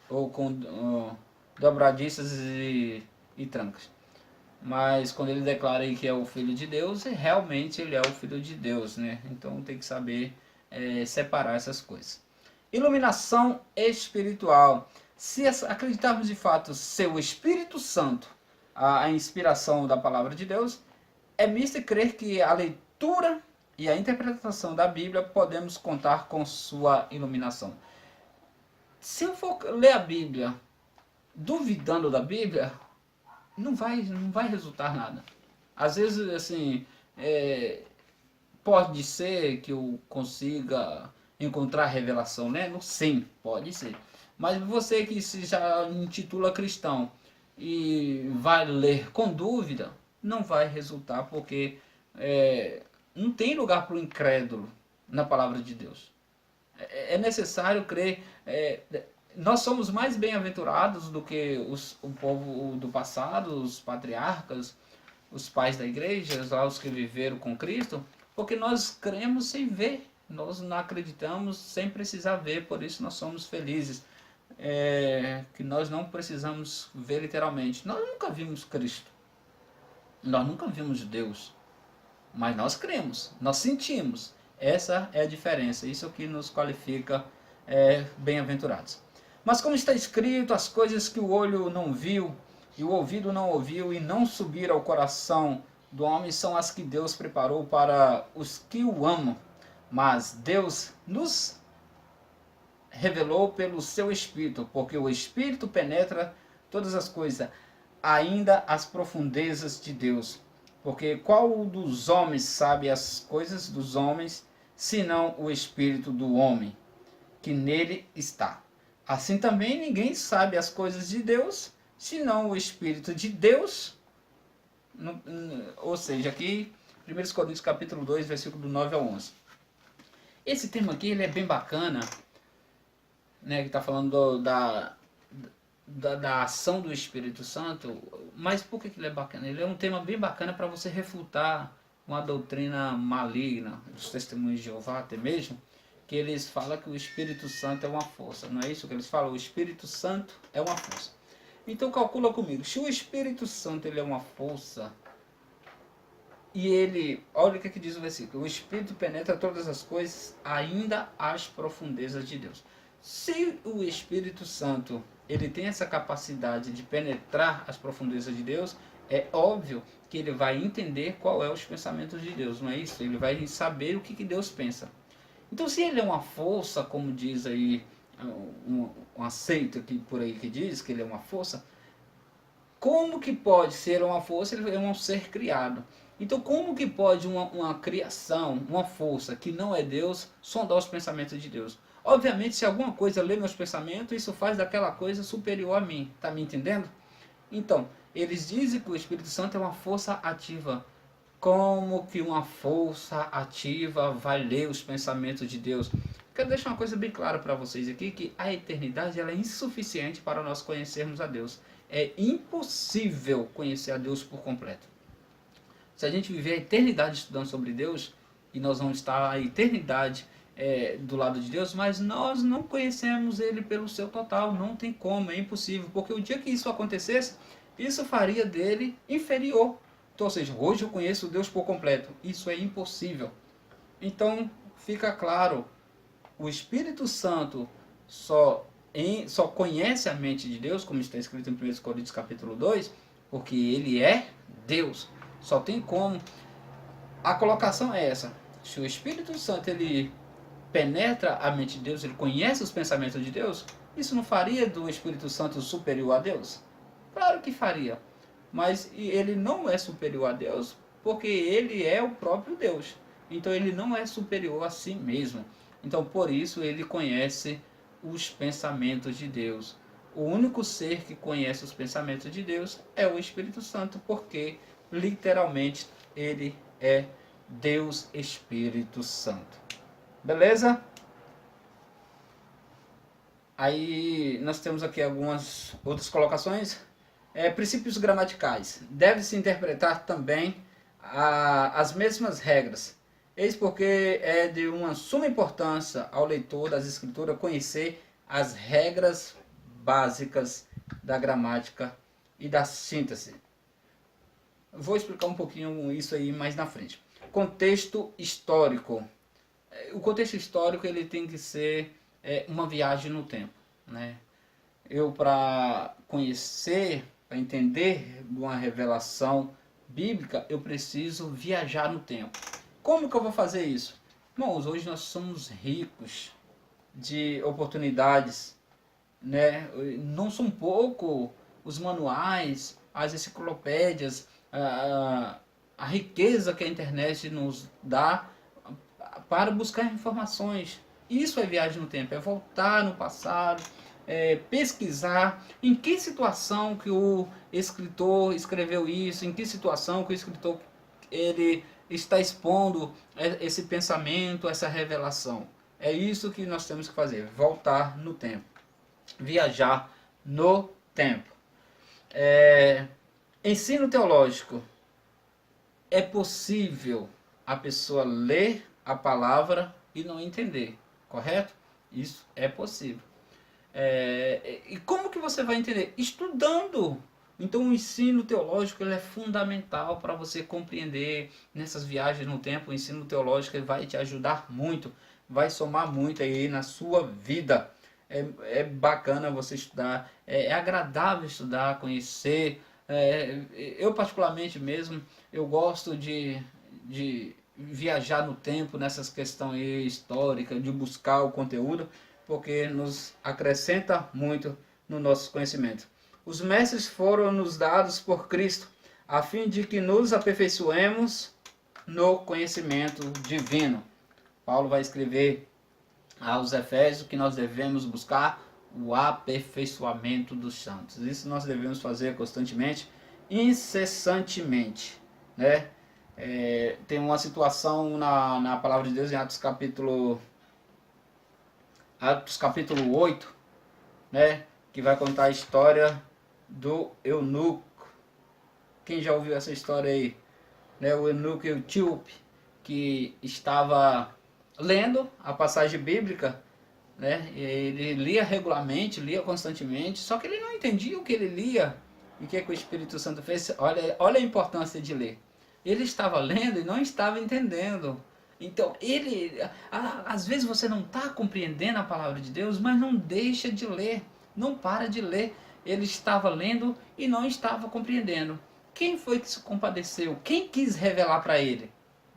ou com dobradiças e trancas. Mas quando ele declara aí que é o Filho de Deus, realmente ele é o Filho de Deus, né? Então tem que saber separar essas coisas. Iluminação espiritual. Se acreditarmos de fato ser o Espírito Santo a inspiração da palavra de Deus, é misto crer que a leitura e a interpretação da Bíblia podemos contar com sua iluminação. Se eu for ler a Bíblia duvidando da Bíblia, não vai resultar nada. Às vezes, assim, pode ser que eu consiga encontrar revelação, né? Sim, pode ser. Mas você que se já intitula cristão e vai ler com dúvida, não vai resultar, porque não tem lugar para o incrédulo na palavra de Deus. É necessário crer. Nós somos mais bem-aventurados do que o povo do passado, os patriarcas, os pais da igreja, os que viveram com Cristo, porque nós cremos sem ver, nós não acreditamos sem precisar ver, por isso nós somos felizes. Que nós não precisamos ver literalmente. Nós nunca vimos Cristo, nós nunca vimos Deus, mas nós cremos, nós sentimos. Essa é a diferença, isso que nos qualifica bem-aventurados. Mas como está escrito, as coisas que o olho não viu, e o ouvido não ouviu, e não subiram ao coração do homem, são as que Deus preparou para os que o amam. Mas Deus nos revelou pelo seu Espírito, porque o Espírito penetra todas as coisas, ainda as profundezas de Deus. Porque qual dos homens sabe as coisas dos homens, senão o Espírito do homem, que nele está? Assim também ninguém sabe as coisas de Deus, senão o Espírito de Deus. Ou seja, aqui, 1 Coríntios capítulo 2, versículo do 9 ao 11. Esse tema aqui ele é bem bacana, né, que está falando da ação do Espírito Santo. Mas por que ele é bacana? Ele é um tema bem bacana para você refutar uma doutrina maligna dos testemunhos de Jeová até mesmo, que eles falam que o Espírito Santo é uma força. Não é isso que eles falam? O Espírito Santo é uma força. Então calcula comigo, se o Espírito Santo ele é uma força, e ele, olha o que diz o versículo, o Espírito penetra todas as coisas, ainda as profundezas de Deus. Se o Espírito Santo ele tem essa capacidade de penetrar as profundezas de Deus, é óbvio que ele vai entender qual é os pensamentos de Deus, não é isso? Ele vai saber o que Deus pensa. Então, se ele é uma força, como diz aí um aceito aqui por aí que diz que ele é uma força, como que pode ser uma força? Ele é um ser criado. Então, como que pode uma criação, uma força que não é Deus, sondar os pensamentos de Deus? Obviamente, se alguma coisa lê meus pensamentos, isso faz daquela coisa superior a mim. Tá me entendendo? Então, eles dizem que o Espírito Santo é uma força ativa. Como que uma força ativa vai ler os pensamentos de Deus? Quero deixar uma coisa bem clara para vocês aqui, que a eternidade ela é insuficiente para nós conhecermos a Deus. É impossível conhecer a Deus por completo. Se a gente viver a eternidade estudando sobre Deus, e nós vamos estar a eternidade do lado de Deus, mas nós não conhecemos Ele pelo seu total, não tem como, é impossível, porque o dia que isso acontecesse, isso faria dele inferior. Então, ou seja, hoje eu conheço Deus por completo, isso é impossível. Então, fica claro, o Espírito Santo só conhece a mente de Deus, como está escrito em 1 Coríntios capítulo 2, porque ele é Deus. Só tem como. A colocação é essa. Se o Espírito Santo ele penetra a mente de Deus, ele conhece os pensamentos de Deus, isso não faria do Espírito Santo superior a Deus? Claro que faria. Mas ele não é superior a Deus porque ele é o próprio Deus. Então ele não é superior a si mesmo. Então por isso ele conhece os pensamentos de Deus. O único ser que conhece os pensamentos de Deus é o Espírito Santo, porque literalmente ele é Deus Espírito Santo. Beleza? Aí nós temos aqui algumas outras colocações. Princípios gramaticais. Deve-se interpretar também as mesmas regras. Eis porque é de uma suma importância ao leitor das Escrituras conhecer as regras básicas da gramática e da síntese. Vou explicar um pouquinho isso aí mais na frente. Contexto histórico. O contexto histórico ele tem que ser uma viagem no tempo, né? Eu, para conhecer, para entender uma revelação bíblica, eu preciso viajar no tempo. Como que eu vou fazer isso? Irmãos, hoje nós somos ricos de oportunidades, né? Não são pouco os manuais, as enciclopédias, a riqueza que a internet nos dá para buscar informações. Isso é viagem no tempo, é voltar no passado, pesquisar em que situação que o escritor escreveu isso, em que situação que o escritor ele está expondo esse pensamento, essa revelação. É isso que nós temos que fazer, voltar no tempo, viajar no tempo. Ensino teológico. É possível a pessoa ler a palavra e não entender, correto? Isso é possível. E como que você vai entender? Estudando. Então o ensino teológico ele é fundamental para você compreender nessas viagens no tempo. O ensino teológico ele vai te ajudar muito, vai somar muito aí na sua vida. É bacana você estudar, é agradável estudar, conhecer. Eu particularmente mesmo, eu gosto de viajar no tempo nessas questões históricas, de buscar o conteúdo, porque nos acrescenta muito no nosso conhecimento. Os mestres foram nos dados por Cristo, a fim de que nos aperfeiçoemos no conhecimento divino. Paulo vai escrever aos Efésios que nós devemos buscar o aperfeiçoamento dos santos. Isso nós devemos fazer constantemente, incessantemente, né? Tem uma situação na palavra de Deus em Atos capítulo 8, né, que vai contar a história do eunuco. Quem já ouviu essa história aí? Né, o eunuco etíope, que estava lendo a passagem bíblica, né, ele lia regularmente, lia constantemente, só que ele não entendia o que ele lia. E o que o Espírito Santo fez? Olha a importância de ler. Ele estava lendo e não estava entendendo. Então, às vezes você não está compreendendo a palavra de Deus, mas não deixa de ler, não para de ler. Ele estava lendo e não estava compreendendo. Quem foi que se compadeceu? Quem quis revelar para ele?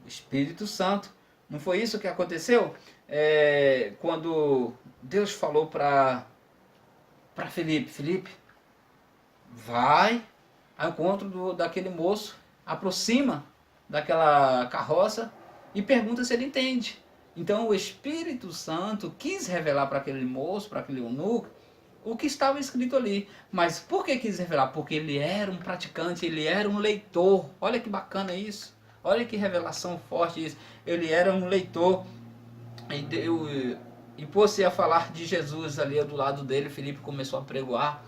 O Espírito Santo. Não foi isso que aconteceu? Quando Deus falou para Felipe, vai ao encontro daquele moço, aproxima daquela carroça e pergunta se ele entende. Então o Espírito Santo quis revelar para aquele moço, para aquele eunuco, o que estava escrito ali. Mas por que quis revelar? Porque ele era um praticante, ele era um leitor. Olha que bacana isso. Olha que revelação forte isso. Ele era um leitor. E por se a falar de Jesus ali do lado dele, Filipe começou a pregoar.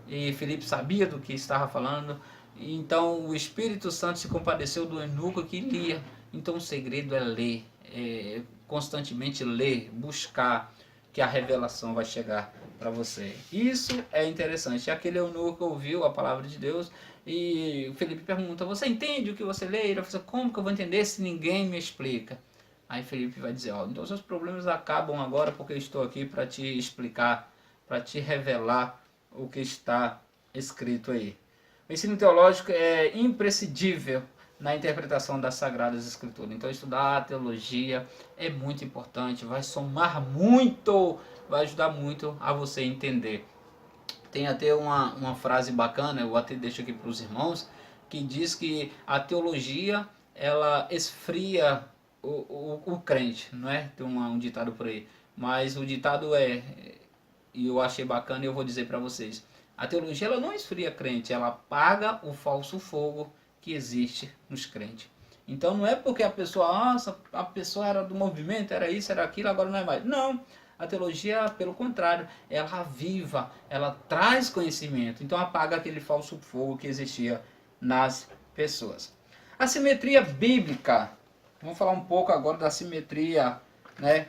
E Filipe sabia do que estava falando. Então o Espírito Santo se compadeceu do eunuco que lia. Então o segredo é ler, constantemente ler, buscar, que a revelação vai chegar para você. Isso é interessante. Aquele eunuco ouviu a palavra de Deus e o Felipe pergunta: você entende o que você lê? Ele fala: como que eu vou entender se ninguém me explica? Aí Felipe vai dizer: então seus problemas acabam agora porque eu estou aqui para te explicar, para te revelar o que está escrito aí. O ensino teológico é imprescindível na interpretação das Sagradas Escrituras. Então estudar a teologia é muito importante, vai somar muito, vai ajudar muito a você entender. Tem até uma frase bacana, eu até deixo aqui para os irmãos, que diz que a teologia ela esfria o crente, não é? Tem um ditado por aí, mas o ditado e eu achei bacana e eu vou dizer para vocês: a teologia ela não esfria crente, ela apaga o falso fogo que existe nos crentes. Então não é porque a pessoa era do movimento, era isso, era aquilo, agora não é mais. Não, a teologia, pelo contrário, ela aviva, ela traz conhecimento. Então apaga aquele falso fogo que existia nas pessoas. A simetria bíblica. Vamos falar um pouco agora da simetria, né?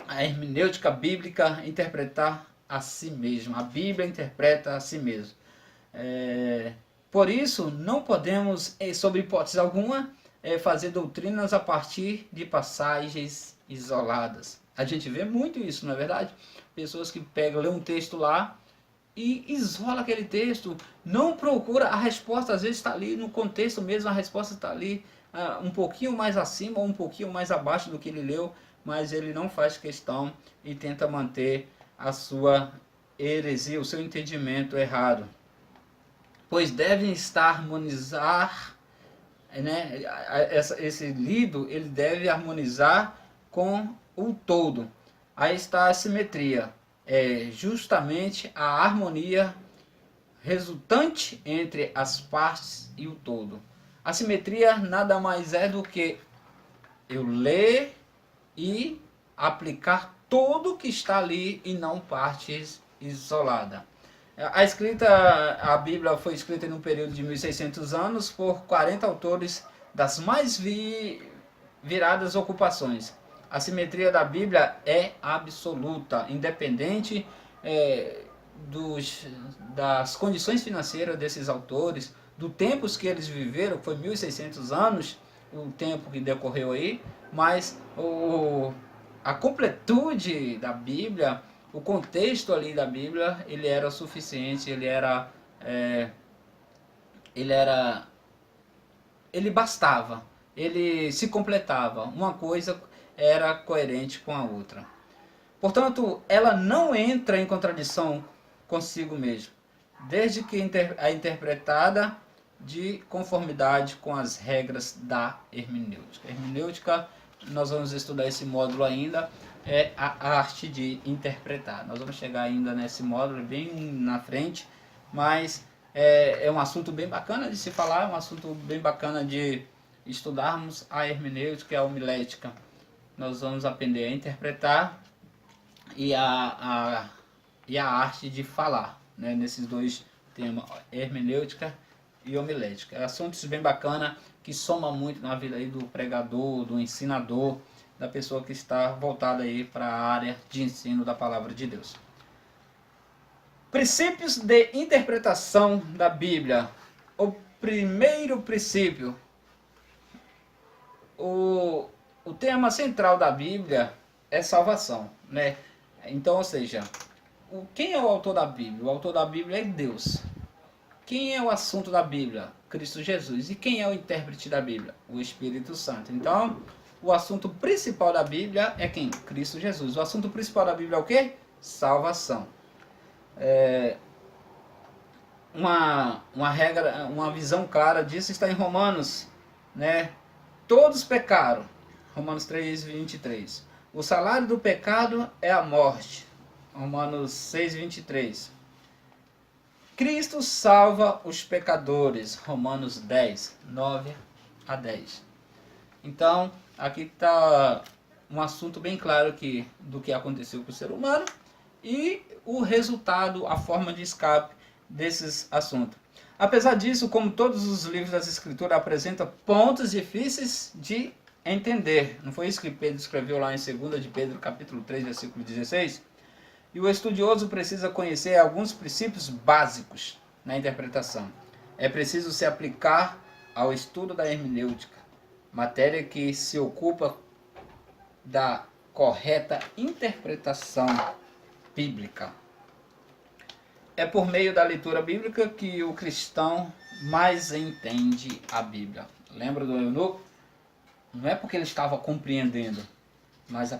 A hermenêutica bíblica, interpretar a si mesmo. A Bíblia interpreta a si mesmo. Por isso, não podemos, sob hipótese alguma, fazer doutrinas a partir de passagens isoladas. A gente vê muito isso, não é verdade? Pessoas que pegam, lê um texto lá e isola aquele texto, não procura a resposta, às vezes está ali no contexto mesmo, a resposta está ali um pouquinho mais acima ou um pouquinho mais abaixo do que ele leu, mas ele não faz questão e tenta manter a sua heresia, o seu entendimento errado. Pois devem estar harmonizar, né? Esse lido ele deve harmonizar com o todo. Aí está a simetria, justamente a harmonia resultante entre as partes e o todo. A simetria nada mais é do que eu ler e aplicar tudo que está ali e não partes isoladas. A Bíblia foi escrita em um período de 1600 anos por 40 autores das mais viradas ocupações. A simetria da Bíblia é absoluta, independente das condições financeiras desses autores, do tempo que eles viveram, foi 1600 anos, o tempo que decorreu aí, mas a completude da Bíblia, o contexto ali da Bíblia, ele era o suficiente, ele bastava, ele se completava, uma coisa era coerente com a outra. Portanto, ela não entra em contradição consigo mesma, desde que é interpretada de conformidade com as regras da hermenêutica. Hermenêutica, nós vamos estudar esse módulo ainda, é a arte de interpretar. Nós vamos chegar ainda nesse módulo bem na frente, mas é um assunto bem bacana de se falar, um assunto bem bacana de estudarmos a hermenêutica e a homilética. Nós vamos aprender a interpretar e a arte de falar, né, nesses dois temas, hermenêutica e homilética. Assuntos bem bacana que soma muito na vida aí do pregador, do ensinador, da pessoa que está voltada aí para a área de ensino da palavra de Deus. Princípios de interpretação da Bíblia. O primeiro princípio, o tema central da Bíblia é salvação, né? Então, ou seja, quem é o autor da Bíblia? O autor da Bíblia é Deus. Quem é o assunto da Bíblia? Cristo Jesus. E quem é o intérprete da Bíblia? O Espírito Santo. Então, o assunto principal da Bíblia é quem? Cristo Jesus. O assunto principal da Bíblia é o quê? Salvação. Uma regra, uma visão clara disso está em Romanos, né? Todos pecaram. Romanos 3, 23. O salário do pecado é a morte. Romanos 6:23. Cristo salva os pecadores. Romanos 10:9-10. Então, aqui está um assunto bem claro aqui do que aconteceu com o ser humano e o resultado, a forma de escape desses assuntos. Apesar disso, como todos os livros das Escrituras apresentam pontos difíceis de entender. Não foi isso que Pedro escreveu lá em 2 de Pedro, capítulo 3, versículo 16? E o estudioso precisa conhecer alguns princípios básicos na interpretação. É preciso se aplicar ao estudo da hermenêutica, matéria que se ocupa da correta interpretação bíblica. É por meio da leitura bíblica que o cristão mais entende a Bíblia. Lembra do eunuco? Não é porque ele estava compreendendo, mas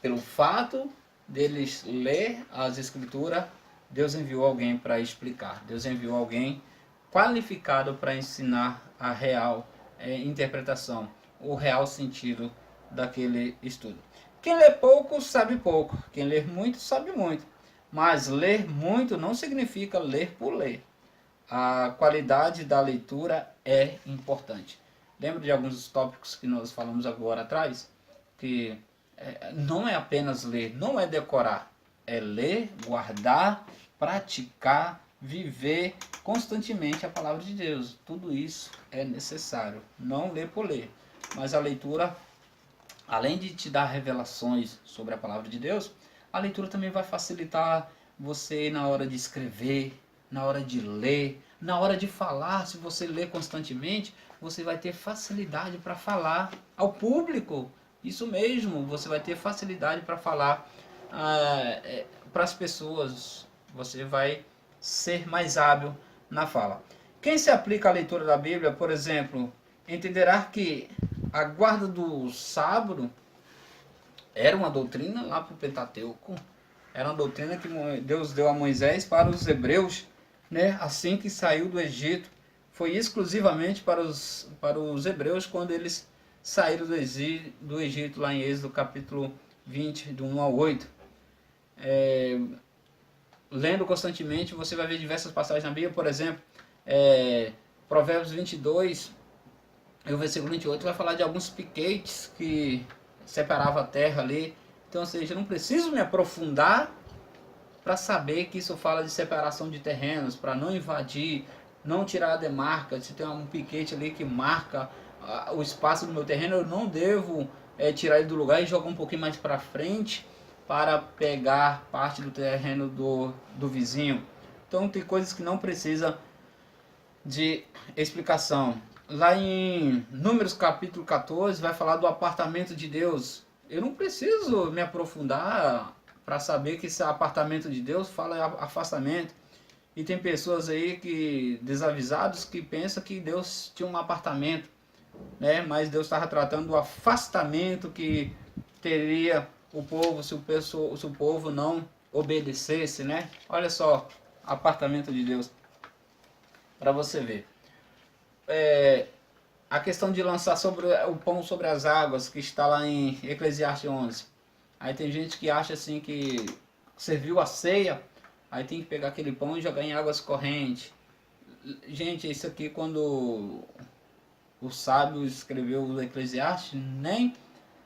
pelo fato deles ler as Escrituras, Deus enviou alguém para explicar. Deus enviou alguém qualificado para ensinar a real interpretação, o real sentido daquele estudo. Quem lê pouco sabe pouco, quem lê muito sabe muito. Mas ler muito não significa ler por ler. A qualidade da leitura é importante. Lembra de alguns dos tópicos que nós falamos agora atrás? Que não é apenas ler, não é decorar. É ler, guardar, praticar, viver constantemente a palavra de Deus. Tudo isso é necessário. Não ler por ler. Mas a leitura, além de te dar revelações sobre a palavra de Deus, a leitura também vai facilitar você na hora de escrever, na hora de ler, na hora de falar. Se você ler constantemente, você vai ter facilidade para falar ao público. Isso mesmo, você vai ter facilidade para falar para as pessoas. Você vai ser mais hábil na fala. Quem se aplica à leitura da Bíblia, por exemplo, entenderá que a guarda do sábado era uma doutrina lá para o Pentateuco. Era uma doutrina que Deus deu a Moisés para os hebreus, né? Assim que saiu do Egito. Foi exclusivamente para os hebreus quando eles saíram do Egito, lá em Êxodo capítulo 20, do 1 ao 8. Lendo constantemente, você vai ver diversas passagens na Bíblia. Por exemplo, Provérbios 22, e o versículo 28 vai falar de alguns piquetes que separava a terra ali. Então, ou seja, eu não preciso me aprofundar para saber que isso fala de separação de terrenos, para não invadir, não tirar a demarca. Se tem um piquete ali que marca o espaço do meu terreno, eu não devo tirar ele do lugar e jogar um pouquinho mais para frente para pegar parte do terreno do vizinho. Então, tem coisas que não precisa de explicação. Lá em Números capítulo 14 vai falar do apartamento de Deus. Eu não preciso me aprofundar para saber que esse apartamento de Deus fala afastamento. E tem pessoas aí que desavisados que pensam que Deus tinha um apartamento, né? Mas Deus estava tratando do afastamento que teria o povo se o povo não obedecesse, né? Olha só, apartamento de Deus, para você ver. A questão de lançar o pão sobre as águas, que está lá em Eclesiastes 11. Aí tem gente que acha assim que serviu a ceia, aí tem que pegar aquele pão e jogar em águas correntes. Gente, isso aqui quando o sábio escreveu o Eclesiastes, nem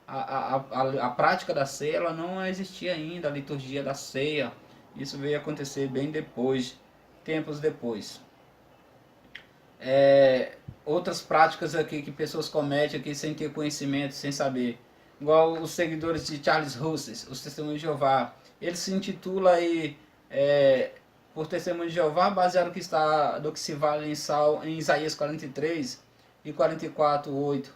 a prática da ceia ela não existia ainda, a liturgia da ceia. Isso veio acontecer bem depois, tempos depois. Outras práticas aqui que pessoas cometem aqui sem ter conhecimento, sem saber. Igual os seguidores de Charles Russell, os Testemunhos de Jeová. Ele se intitula aí por Testemunho de Jeová, baseado no que se vale em Isaías 43 e 44:8,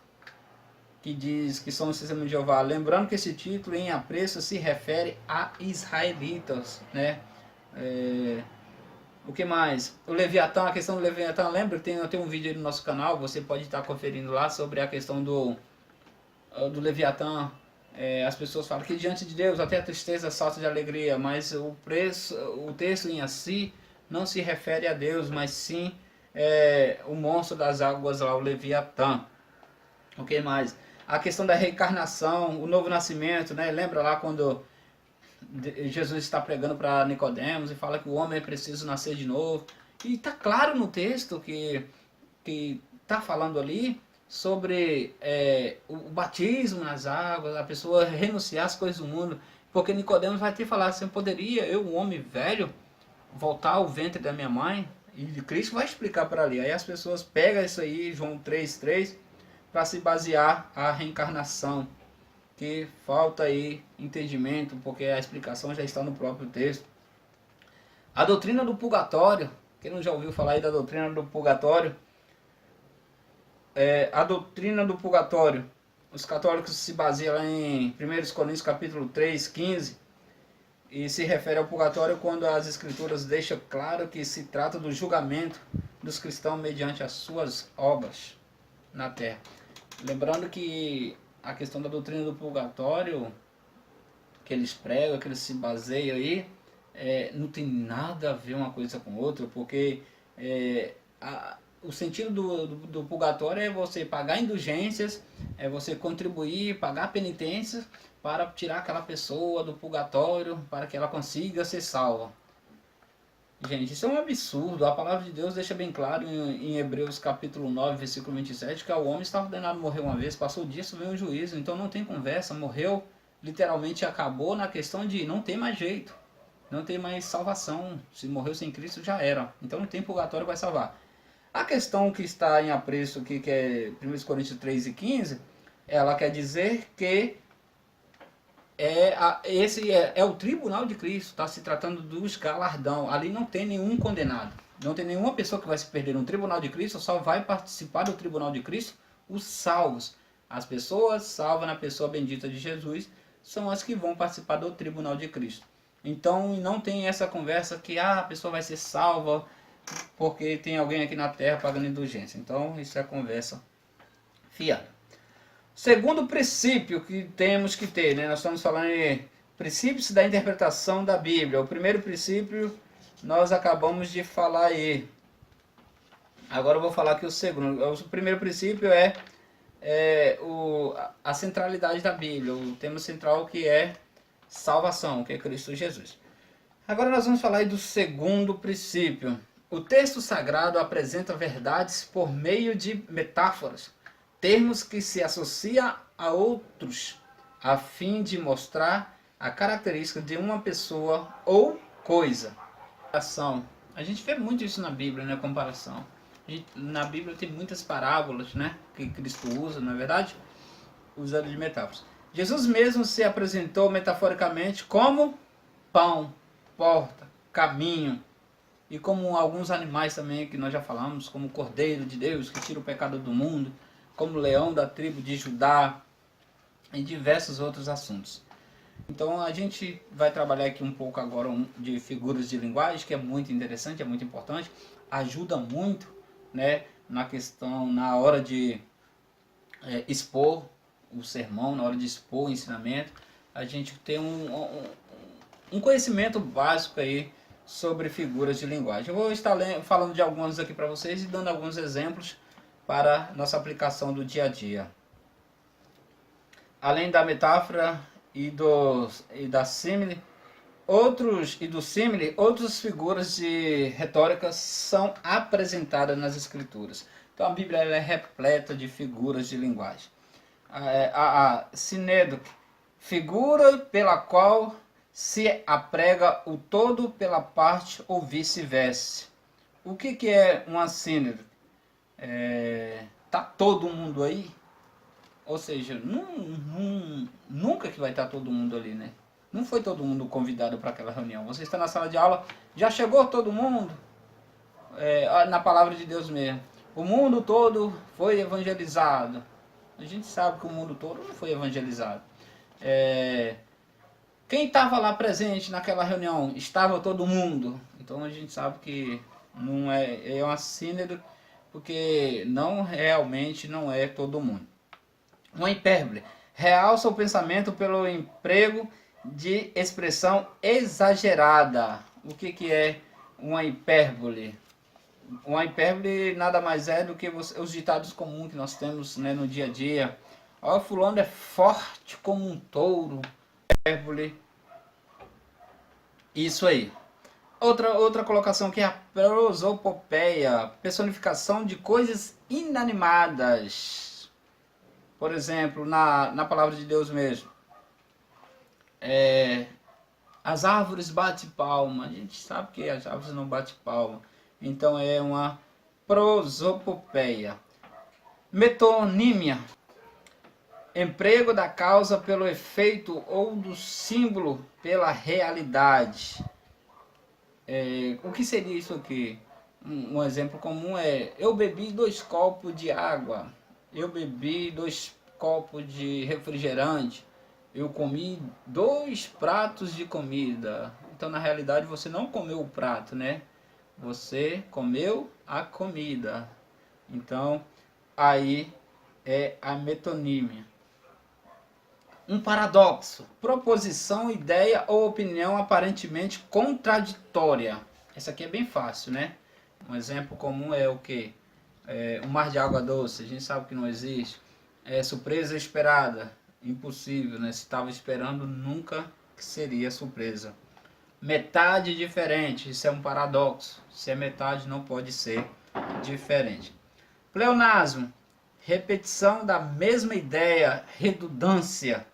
que diz que são os Testemunhos de Jeová. Lembrando que esse título em apreço se refere a israelitas, né? O que mais? O Leviatã, a questão do Leviatã, lembra que tem um vídeo aí no nosso canal, você pode estar conferindo lá sobre a questão do Leviatã. As pessoas falam que diante de Deus até a tristeza salta de alegria, mas o texto em si não se refere a Deus, mas sim o monstro das águas lá, o Leviatã. O que mais? a questão da reencarnação, o novo nascimento, né? Lembra lá quando Jesus está pregando para Nicodemos e fala que o homem é preciso nascer de novo. E está claro no texto que está falando ali sobre o batismo nas águas, a pessoa renunciar às coisas do mundo, porque Nicodemos vai ter que falar assim, poderia eu, um homem velho, voltar ao ventre da minha mãe? E Cristo vai explicar para ali. Aí as pessoas pegam isso aí, João 3,3, para se basear a reencarnação, que falta aí entendimento, porque a explicação já está no próprio texto. A doutrina do purgatório, quem não já ouviu falar aí da doutrina do purgatório? A doutrina do purgatório, os católicos se baseiam lá em 1 Coríntios capítulo 3, 15, e se refere ao purgatório quando as escrituras deixam claro que se trata do julgamento dos cristãos mediante as suas obras na terra. Lembrando que a questão da doutrina do purgatório, que eles pregam, que eles se baseiam aí, não tem nada a ver uma coisa com outra, porque o sentido do purgatório é você pagar indulgências, é você contribuir, pagar penitências para tirar aquela pessoa do purgatório, para que ela consiga ser salva. Gente, isso é um absurdo. A palavra de Deus deixa bem claro em Hebreus capítulo 9, versículo 27, que o homem está ordenado a morrer uma vez, passou disso, vem o juízo. Então não tem conversa, morreu, literalmente acabou na questão de não tem mais jeito, não tem mais salvação. Se morreu sem Cristo já era. Então não tem purgatório que vai salvar. A questão que está em apreço aqui, que é 1 Coríntios 3 e 15, ela quer dizer que esse é o tribunal de Cristo, está se tratando dos galardão. Ali não tem nenhum condenado, não tem nenhuma pessoa que vai se perder no tribunal de Cristo, só vai participar do tribunal de Cristo os salvos. As pessoas salvas na pessoa bendita de Jesus são as que vão participar do tribunal de Cristo. Então não tem essa conversa que a pessoa vai ser salva porque tem alguém aqui na terra pagando indulgência. Então isso é conversa fiada. Segundo princípio que temos que ter, né? Nós estamos falando de princípios da interpretação da Bíblia. O primeiro princípio nós acabamos de falar aí. Agora eu vou falar aqui o segundo. O primeiro princípio a centralidade da Bíblia, o tema central que é salvação, que é Cristo Jesus. Agora nós vamos falar aí do segundo princípio. O texto sagrado apresenta verdades por meio de metáforas, termos que se associam a outros, a fim de mostrar a característica de uma pessoa ou coisa. A gente vê muito isso na Bíblia, né? Comparação. Na Bíblia tem muitas parábolas, né? Que Cristo usa, na verdade, usando de metáforas. Jesus mesmo se apresentou metaforicamente como pão, porta, caminho, e como alguns animais também que nós já falamos, como o Cordeiro de Deus que tira o pecado do mundo, como o leão da tribo de Judá e diversos outros assuntos. Então a gente vai trabalhar aqui um pouco agora de figuras de linguagem, que é muito interessante, é muito importante, ajuda muito, né, na questão, na hora de expor o sermão, na hora de expor o ensinamento, a gente tem um conhecimento básico aí sobre figuras de linguagem. Eu vou estar falando de algumas aqui para vocês e dando alguns exemplos para nossa aplicação do dia a dia. Além da metáfora e da símile, outras figuras de retórica são apresentadas nas escrituras. Então a Bíblia é repleta de figuras de linguagem. A sinédoque, figura pela qual se aprega o todo pela parte ou vice-versa. O que é uma sínédoque? Tá todo mundo aí? Ou seja, nunca que vai estar todo mundo ali, né? Não foi todo mundo convidado para aquela reunião. Você está na sala de aula, já chegou todo mundo? Na palavra de Deus mesmo. O mundo todo foi evangelizado. A gente sabe que o mundo todo não foi evangelizado. Quem estava lá presente naquela reunião? Estava todo mundo. Então a gente sabe que não é uma sínodo, porque realmente não é todo mundo. Uma hipérbole. Realça o pensamento pelo emprego de expressão exagerada. O que é uma hipérbole? Uma hipérbole nada mais é do que os ditados comuns que nós temos, né, no dia a dia. Ó, fulano é forte como um touro. Isso aí. Outra colocação aqui é a prosopopeia, personificação de coisas inanimadas. Por exemplo, na palavra de Deus mesmo. As árvores batem palma. A gente sabe que as árvores não batem palma. Então é uma prosopopeia. Metonímia. Emprego da causa pelo efeito ou do símbolo pela realidade. O que seria isso aqui? Um exemplo comum é: eu bebi 2 copos de água, eu bebi 2 copos de refrigerante, eu comi 2 pratos de comida. Então na realidade você não comeu o prato, né? Você comeu a comida. Então aí é a metonímia. Um paradoxo, proposição, ideia ou opinião aparentemente contraditória. Essa aqui é bem fácil, né? Um exemplo comum é o que? Um mar de água doce, a gente sabe que não existe. Surpresa esperada, impossível, né? Se estava esperando, nunca que seria surpresa. Metade diferente, isso é um paradoxo. Se é metade, não pode ser diferente. Pleonasmo, repetição da mesma ideia, redundância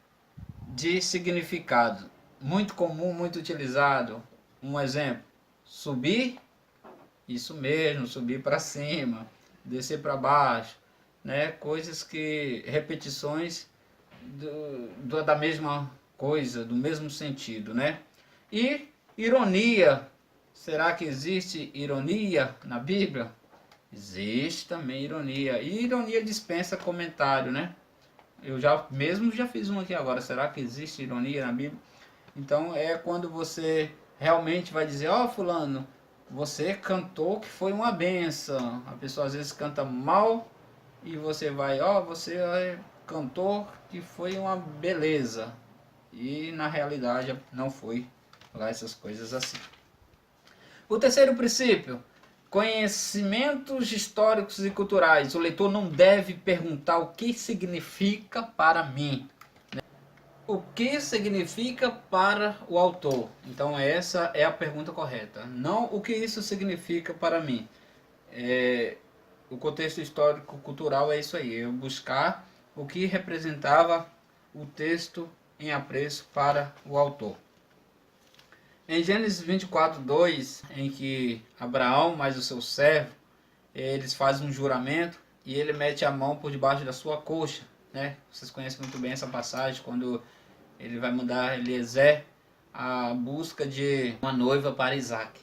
de significado, muito comum, muito utilizado. Um exemplo: subir, isso mesmo, subir para cima, descer para baixo, né? Coisas que, repetições da mesma coisa, do mesmo sentido, né? E ironia, será que existe ironia na Bíblia? Existe também ironia, e ironia dispensa comentário, né? Eu já fiz uma aqui agora. Será que existe ironia na Bíblia? Então é quando você realmente vai dizer: ó, fulano, você cantou que foi uma benção. A pessoa às vezes canta mal e você vai: ó, você cantou que foi uma beleza. E na realidade não foi lá essas coisas assim. O terceiro princípio: conhecimentos históricos e culturais. O leitor não deve perguntar o que significa para mim. O que significa para o autor? Então essa é a pergunta correta. Não o que isso significa para mim. O contexto histórico cultural é isso aí. Eu buscar o que representava o texto em apreço para o autor. Em Gênesis 24:2, em que Abraão mais o seu servo, eles fazem um juramento e ele mete a mão por debaixo da sua coxa, né? Vocês conhecem muito bem essa passagem, quando ele vai mandar Eliezer à busca de uma noiva para Isaac.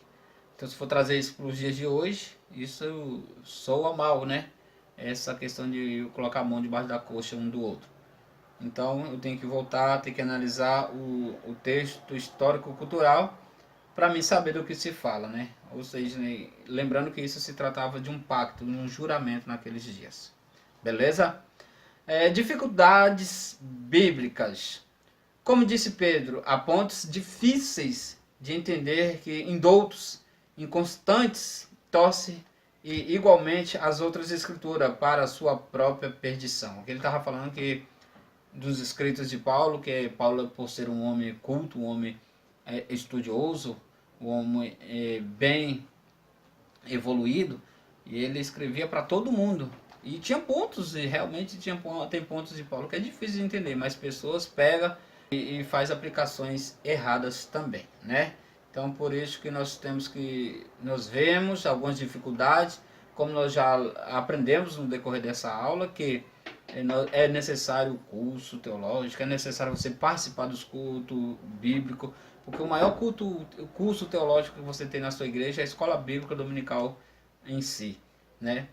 Então, se for trazer isso para os dias de hoje, isso soa mal, né? Essa questão de colocar a mão debaixo da coxa um do outro. Então, eu tenho que voltar, tenho que analisar o texto histórico-cultural para mim saber do que se fala, né? Ou seja, né, lembrando que isso se tratava de um pacto, de um juramento naqueles dias. Beleza? Dificuldades bíblicas. Como disse Pedro, há pontos difíceis de entender que indoutos, inconstantes, torcem e igualmente as outras escrituras para a sua própria perdição. Ele estava falando que dos escritos de Paulo, que Paulo, por ser um homem culto, um homem estudioso, um homem bem evoluído, e ele escrevia para todo mundo. E tinha pontos, e realmente tem pontos de Paulo que é difícil de entender, mas pessoas pegam e faz aplicações erradas também, né? Então por isso que nós temos que, nós vemos algumas dificuldades, como nós já aprendemos no decorrer dessa aula, que é necessário o curso teológico, é necessário você participar dos cultos bíblicos, porque o maior curso teológico que você tem na sua igreja é a escola bíblica dominical em si, né?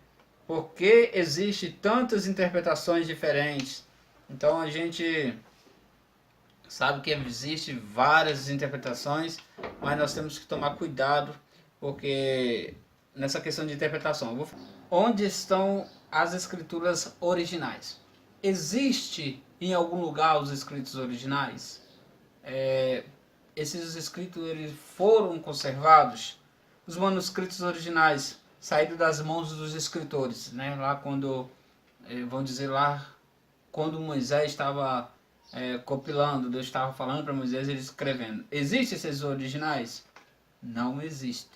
Porque existe tantas interpretações diferentes. Então a gente sabe que existe várias interpretações, mas nós temos que tomar cuidado, porque nessa questão de interpretação, onde estão as escrituras originais? Existe em algum lugar os escritos originais? Esses escritos eles foram conservados? Os manuscritos originais saíram das mãos dos escritores, né? Lá quando, vamos dizer lá, quando Moisés estava compilando, Deus estava falando para Moisés, ele escrevendo. Existem esses originais? Não existe.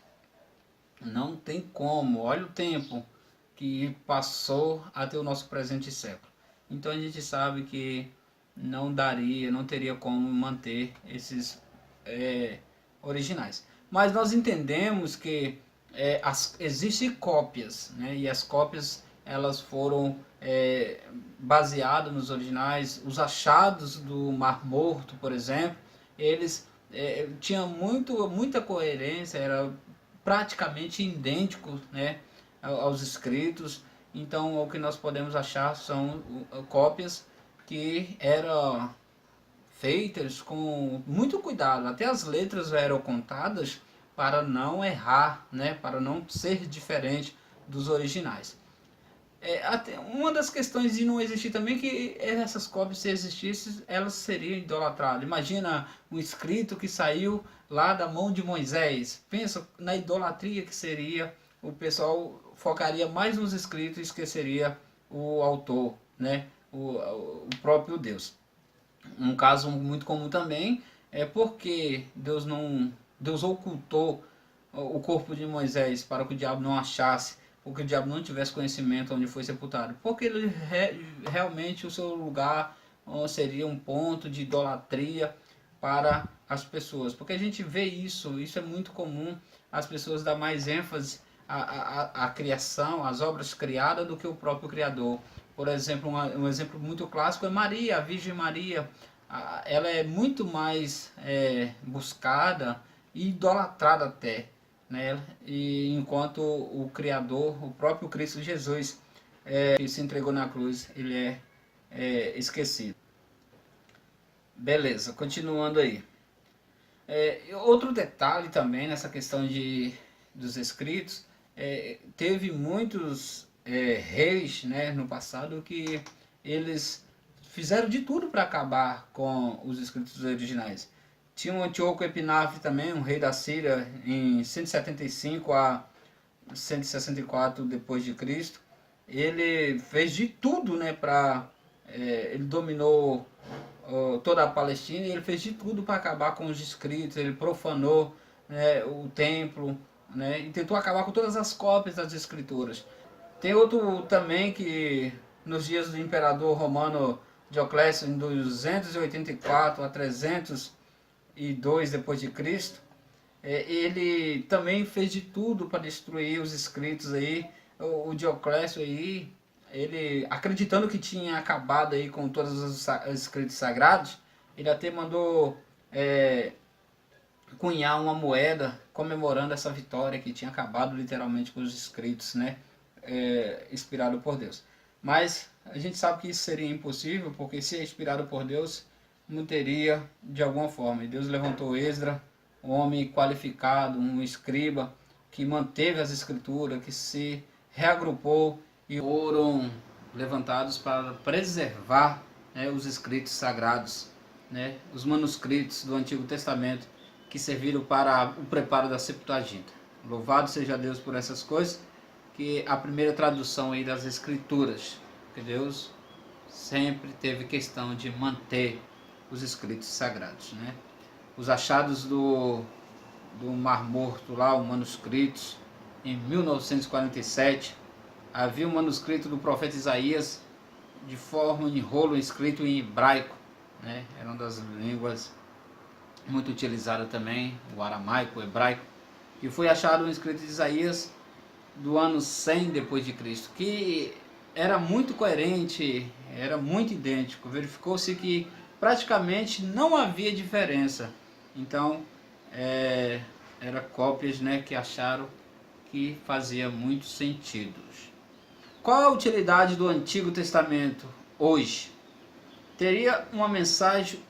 Não tem como. Olha o tempo que passou até o nosso presente século. Então a gente sabe que não daria, não teria como manter esses originais. Mas nós entendemos que existem cópias, né? E as cópias elas foram baseadas nos originais. Os achados do Mar Morto, por exemplo, eles tinham muita coerência, era praticamente idêntico, né, aos escritos. Então o que nós podemos achar são cópias que eram feitas com muito cuidado, até as letras eram contadas para não errar, né, para não ser diferente dos originais. Até uma das questões de não existir também que essas cópias, se existissem, elas seriam idolatradas. Imagina um escrito que saiu lá da mão de Moisés. Pensa na idolatria que seria. O pessoal focaria mais nos escritos e esqueceria o autor, né? O próprio Deus. Um caso muito comum também é porque Deus ocultou o corpo de Moisés para que o diabo não achasse, ou que o diabo não tivesse conhecimento onde foi sepultado, porque ele realmente o seu lugar seria um ponto de idolatria para as pessoas, porque a gente vê isso é muito comum, as pessoas dão mais ênfase à criação, às obras criadas do que o próprio Criador. Por exemplo, um exemplo muito clássico é Maria, a Virgem Maria. Ela é muito mais buscada e idolatrada até, né? E enquanto o Criador, o próprio Cristo Jesus, que se entregou na cruz, ele esquecido. Beleza, continuando aí. Outro detalhe também nessa questão dos escritos, teve muitos reis, né, no passado que eles fizeram de tudo para acabar com os escritos originais. Tinha o Antíoco Epinafre também, um rei da Síria, em 175 a 164 depois de Cristo. Ele fez de tudo, né, ele dominou toda a Palestina e ele fez de tudo para acabar com os escritos. Ele profanou, né, o templo, né, e tentou acabar com todas as cópias das escrituras. Tem outro também que nos dias do imperador romano Dioclésio, em 284 a 302 depois de Cristo, ele também fez de tudo para destruir os escritos aí. O Dioclésio aí, ele acreditando que tinha acabado aí com todos os escritos sagrados, ele até mandou cunhar uma moeda comemorando essa vitória, que tinha acabado literalmente com os escritos, né, inspirado por Deus. Mas a gente sabe que isso seria impossível, porque se é inspirado por Deus, não teria de alguma forma. E Deus levantou Esdra, um homem qualificado, um escriba, que manteve as escrituras, que se reagrupou e foram levantados para preservar, né, os escritos sagrados, né, os manuscritos do Antigo Testamento, que serviram para o preparo da Septuaginta. Louvado seja Deus por essas coisas, que a primeira tradução aí das Escrituras, que Deus sempre teve questão de manter os escritos sagrados, né? Os achados do Mar Morto lá, os manuscritos, em 1947, havia um manuscrito do profeta Isaías de forma de rolo escrito em hebraico, né? Era uma das línguas muito utilizada também, o aramaico, o hebraico, e foi achado um escrito de Isaías do ano 100 depois de Cristo, que era muito coerente, era muito idêntico. Verificou-se que praticamente não havia diferença. Então, era cópias, né, que acharam que fazia muito sentido. Qual a utilidade do Antigo Testamento hoje? Teria uma mensagem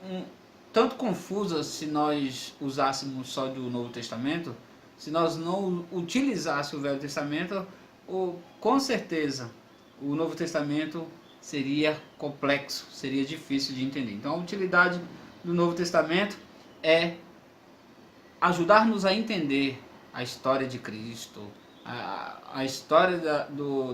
tanto confusa se nós usássemos só do Novo Testamento. Se nós não utilizássemos o Velho Testamento, com certeza o Novo Testamento seria complexo, seria difícil de entender. Então a utilidade do Novo Testamento é ajudar-nos a entender a história de Cristo, a história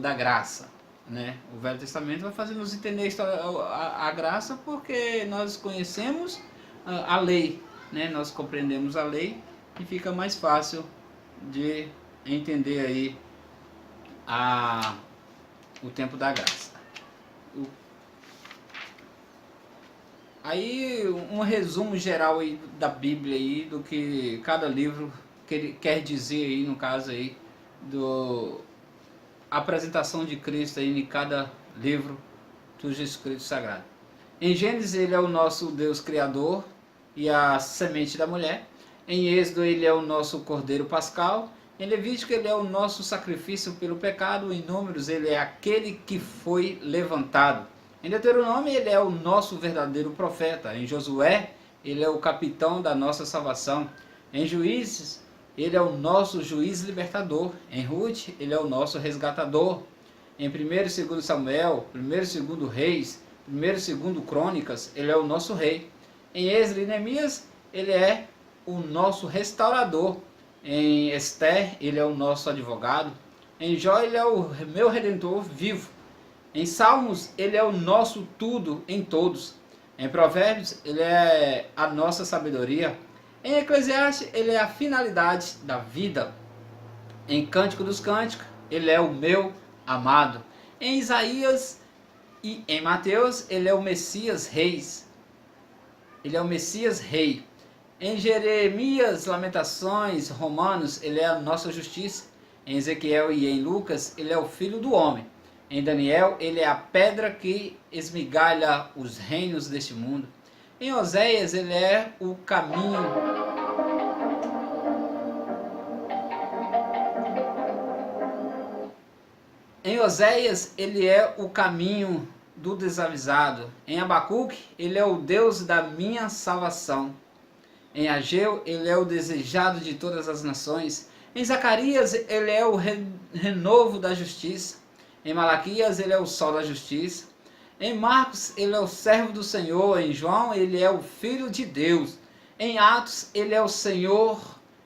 da graça, né? O Velho Testamento vai fazer nos entender a graça, porque nós conhecemos a lei, né? Nós compreendemos a lei e fica mais fácil de entender aí o tempo da graça. Aí um resumo geral aí da Bíblia aí, do que cada livro quer dizer aí, no caso aí a apresentação de Cristo aí em cada livro dos escritos sagrados. Em Gênesis ele é o nosso Deus criador e a semente da mulher. Em Êxodo ele é o nosso Cordeiro Pascal. Em Levítico ele é o nosso sacrifício pelo pecado. Em Números ele é aquele que foi levantado. Em Deuteronômio ele é o nosso verdadeiro profeta. Em Josué ele é o capitão da nossa salvação. Em Juízes ele é o nosso juiz libertador. Em Ruth ele é o nosso resgatador. Em 1º e 2º Samuel, 1º e 2º Reis, 1º e 2º Crônicas, ele é o nosso rei. Em Esdras e Neemias ele é o nosso restaurador. Em Esther ele é o nosso advogado. Em Jó ele é o meu redentor vivo. Em Salmos ele é o nosso tudo em todos. Em Provérbios ele é a nossa sabedoria. Em Eclesiastes ele é a finalidade da vida. Em Cântico dos Cânticos ele é o meu amado. Em Isaías e em Mateus ele é o Messias Reis. Ele é o Messias Rei. Em Jeremias, Lamentações, Romanos, ele é a nossa justiça. Em Ezequiel e em Lucas, ele é o Filho do Homem. Em Daniel, ele é a pedra que esmigalha os reinos deste mundo. Em Oséias, ele é o caminho. Em Oséias, ele é o caminho do desavisado. Em Abacuque, ele é o Deus da minha salvação. Em Ageu, ele é o desejado de todas as nações. Em Zacarias, ele é o renovo da justiça. Em Malaquias, ele é o sol da justiça. Em Marcos, ele é o servo do Senhor. Em João, ele é o Filho de Deus. Em Atos, ele é o Senhor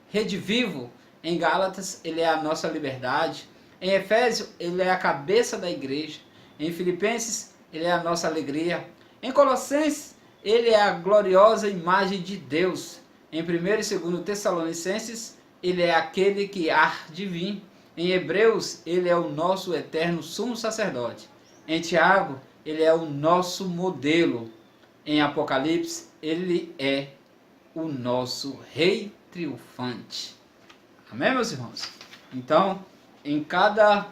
redivivo. Em Gálatas, ele é a nossa liberdade. Em Efésios, ele é a cabeça da igreja. Em Filipenses, ele é a nossa alegria. Em Colossenses, ele é a gloriosa imagem de Deus. Em 1º e 2º Tessalonicenses, ele é aquele que há de vir. Em Hebreus, ele é o nosso eterno sumo sacerdote. Em Tiago, ele é o nosso modelo. Em Apocalipse, ele é o nosso rei triunfante. Amém, meus irmãos? Então, em cada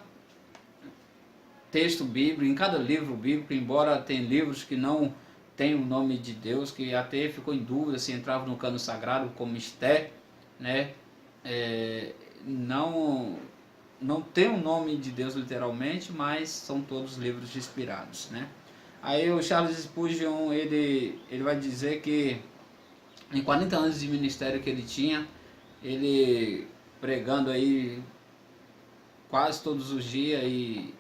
texto bíblico, em cada livro bíblico, embora tem livros que não tem o nome de Deus, que até ficou em dúvida se entrava no cano sagrado, como Esther, né? Não tem o nome de Deus literalmente, mas são todos livros inspirados, né? Aí o Charles Spurgeon, ele vai dizer que em 40 anos de ministério que ele tinha, ele pregando aí quase todos os dias e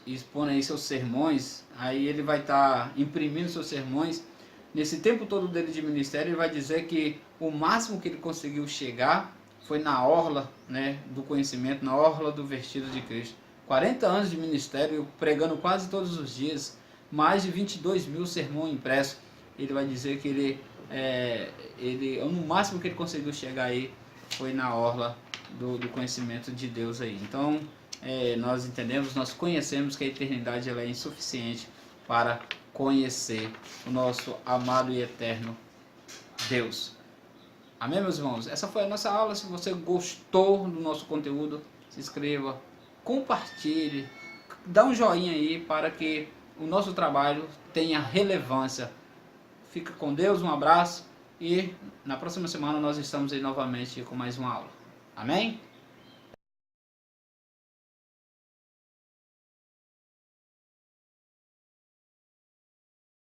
expondo aí seus sermões, aí ele vai estar imprimindo seus sermões. Nesse tempo todo dele de ministério, ele vai dizer que o máximo que ele conseguiu chegar foi na orla, né, do conhecimento, na orla do vestido de Cristo. 40 anos de ministério, pregando quase todos os dias, mais de 22 mil sermões impressos. Ele vai dizer que no máximo que ele conseguiu chegar aí foi na orla do conhecimento de Deus aí. Então, nós entendemos, nós conhecemos que a eternidade ela é insuficiente para conhecer o nosso amado e eterno Deus. Amém, meus irmãos? Essa foi a nossa aula. Se você gostou do nosso conteúdo, se inscreva, compartilhe, dá um joinha aí para que o nosso trabalho tenha relevância. Fica com Deus, um abraço e na próxima semana nós estamos aí novamente com mais uma aula. Amém?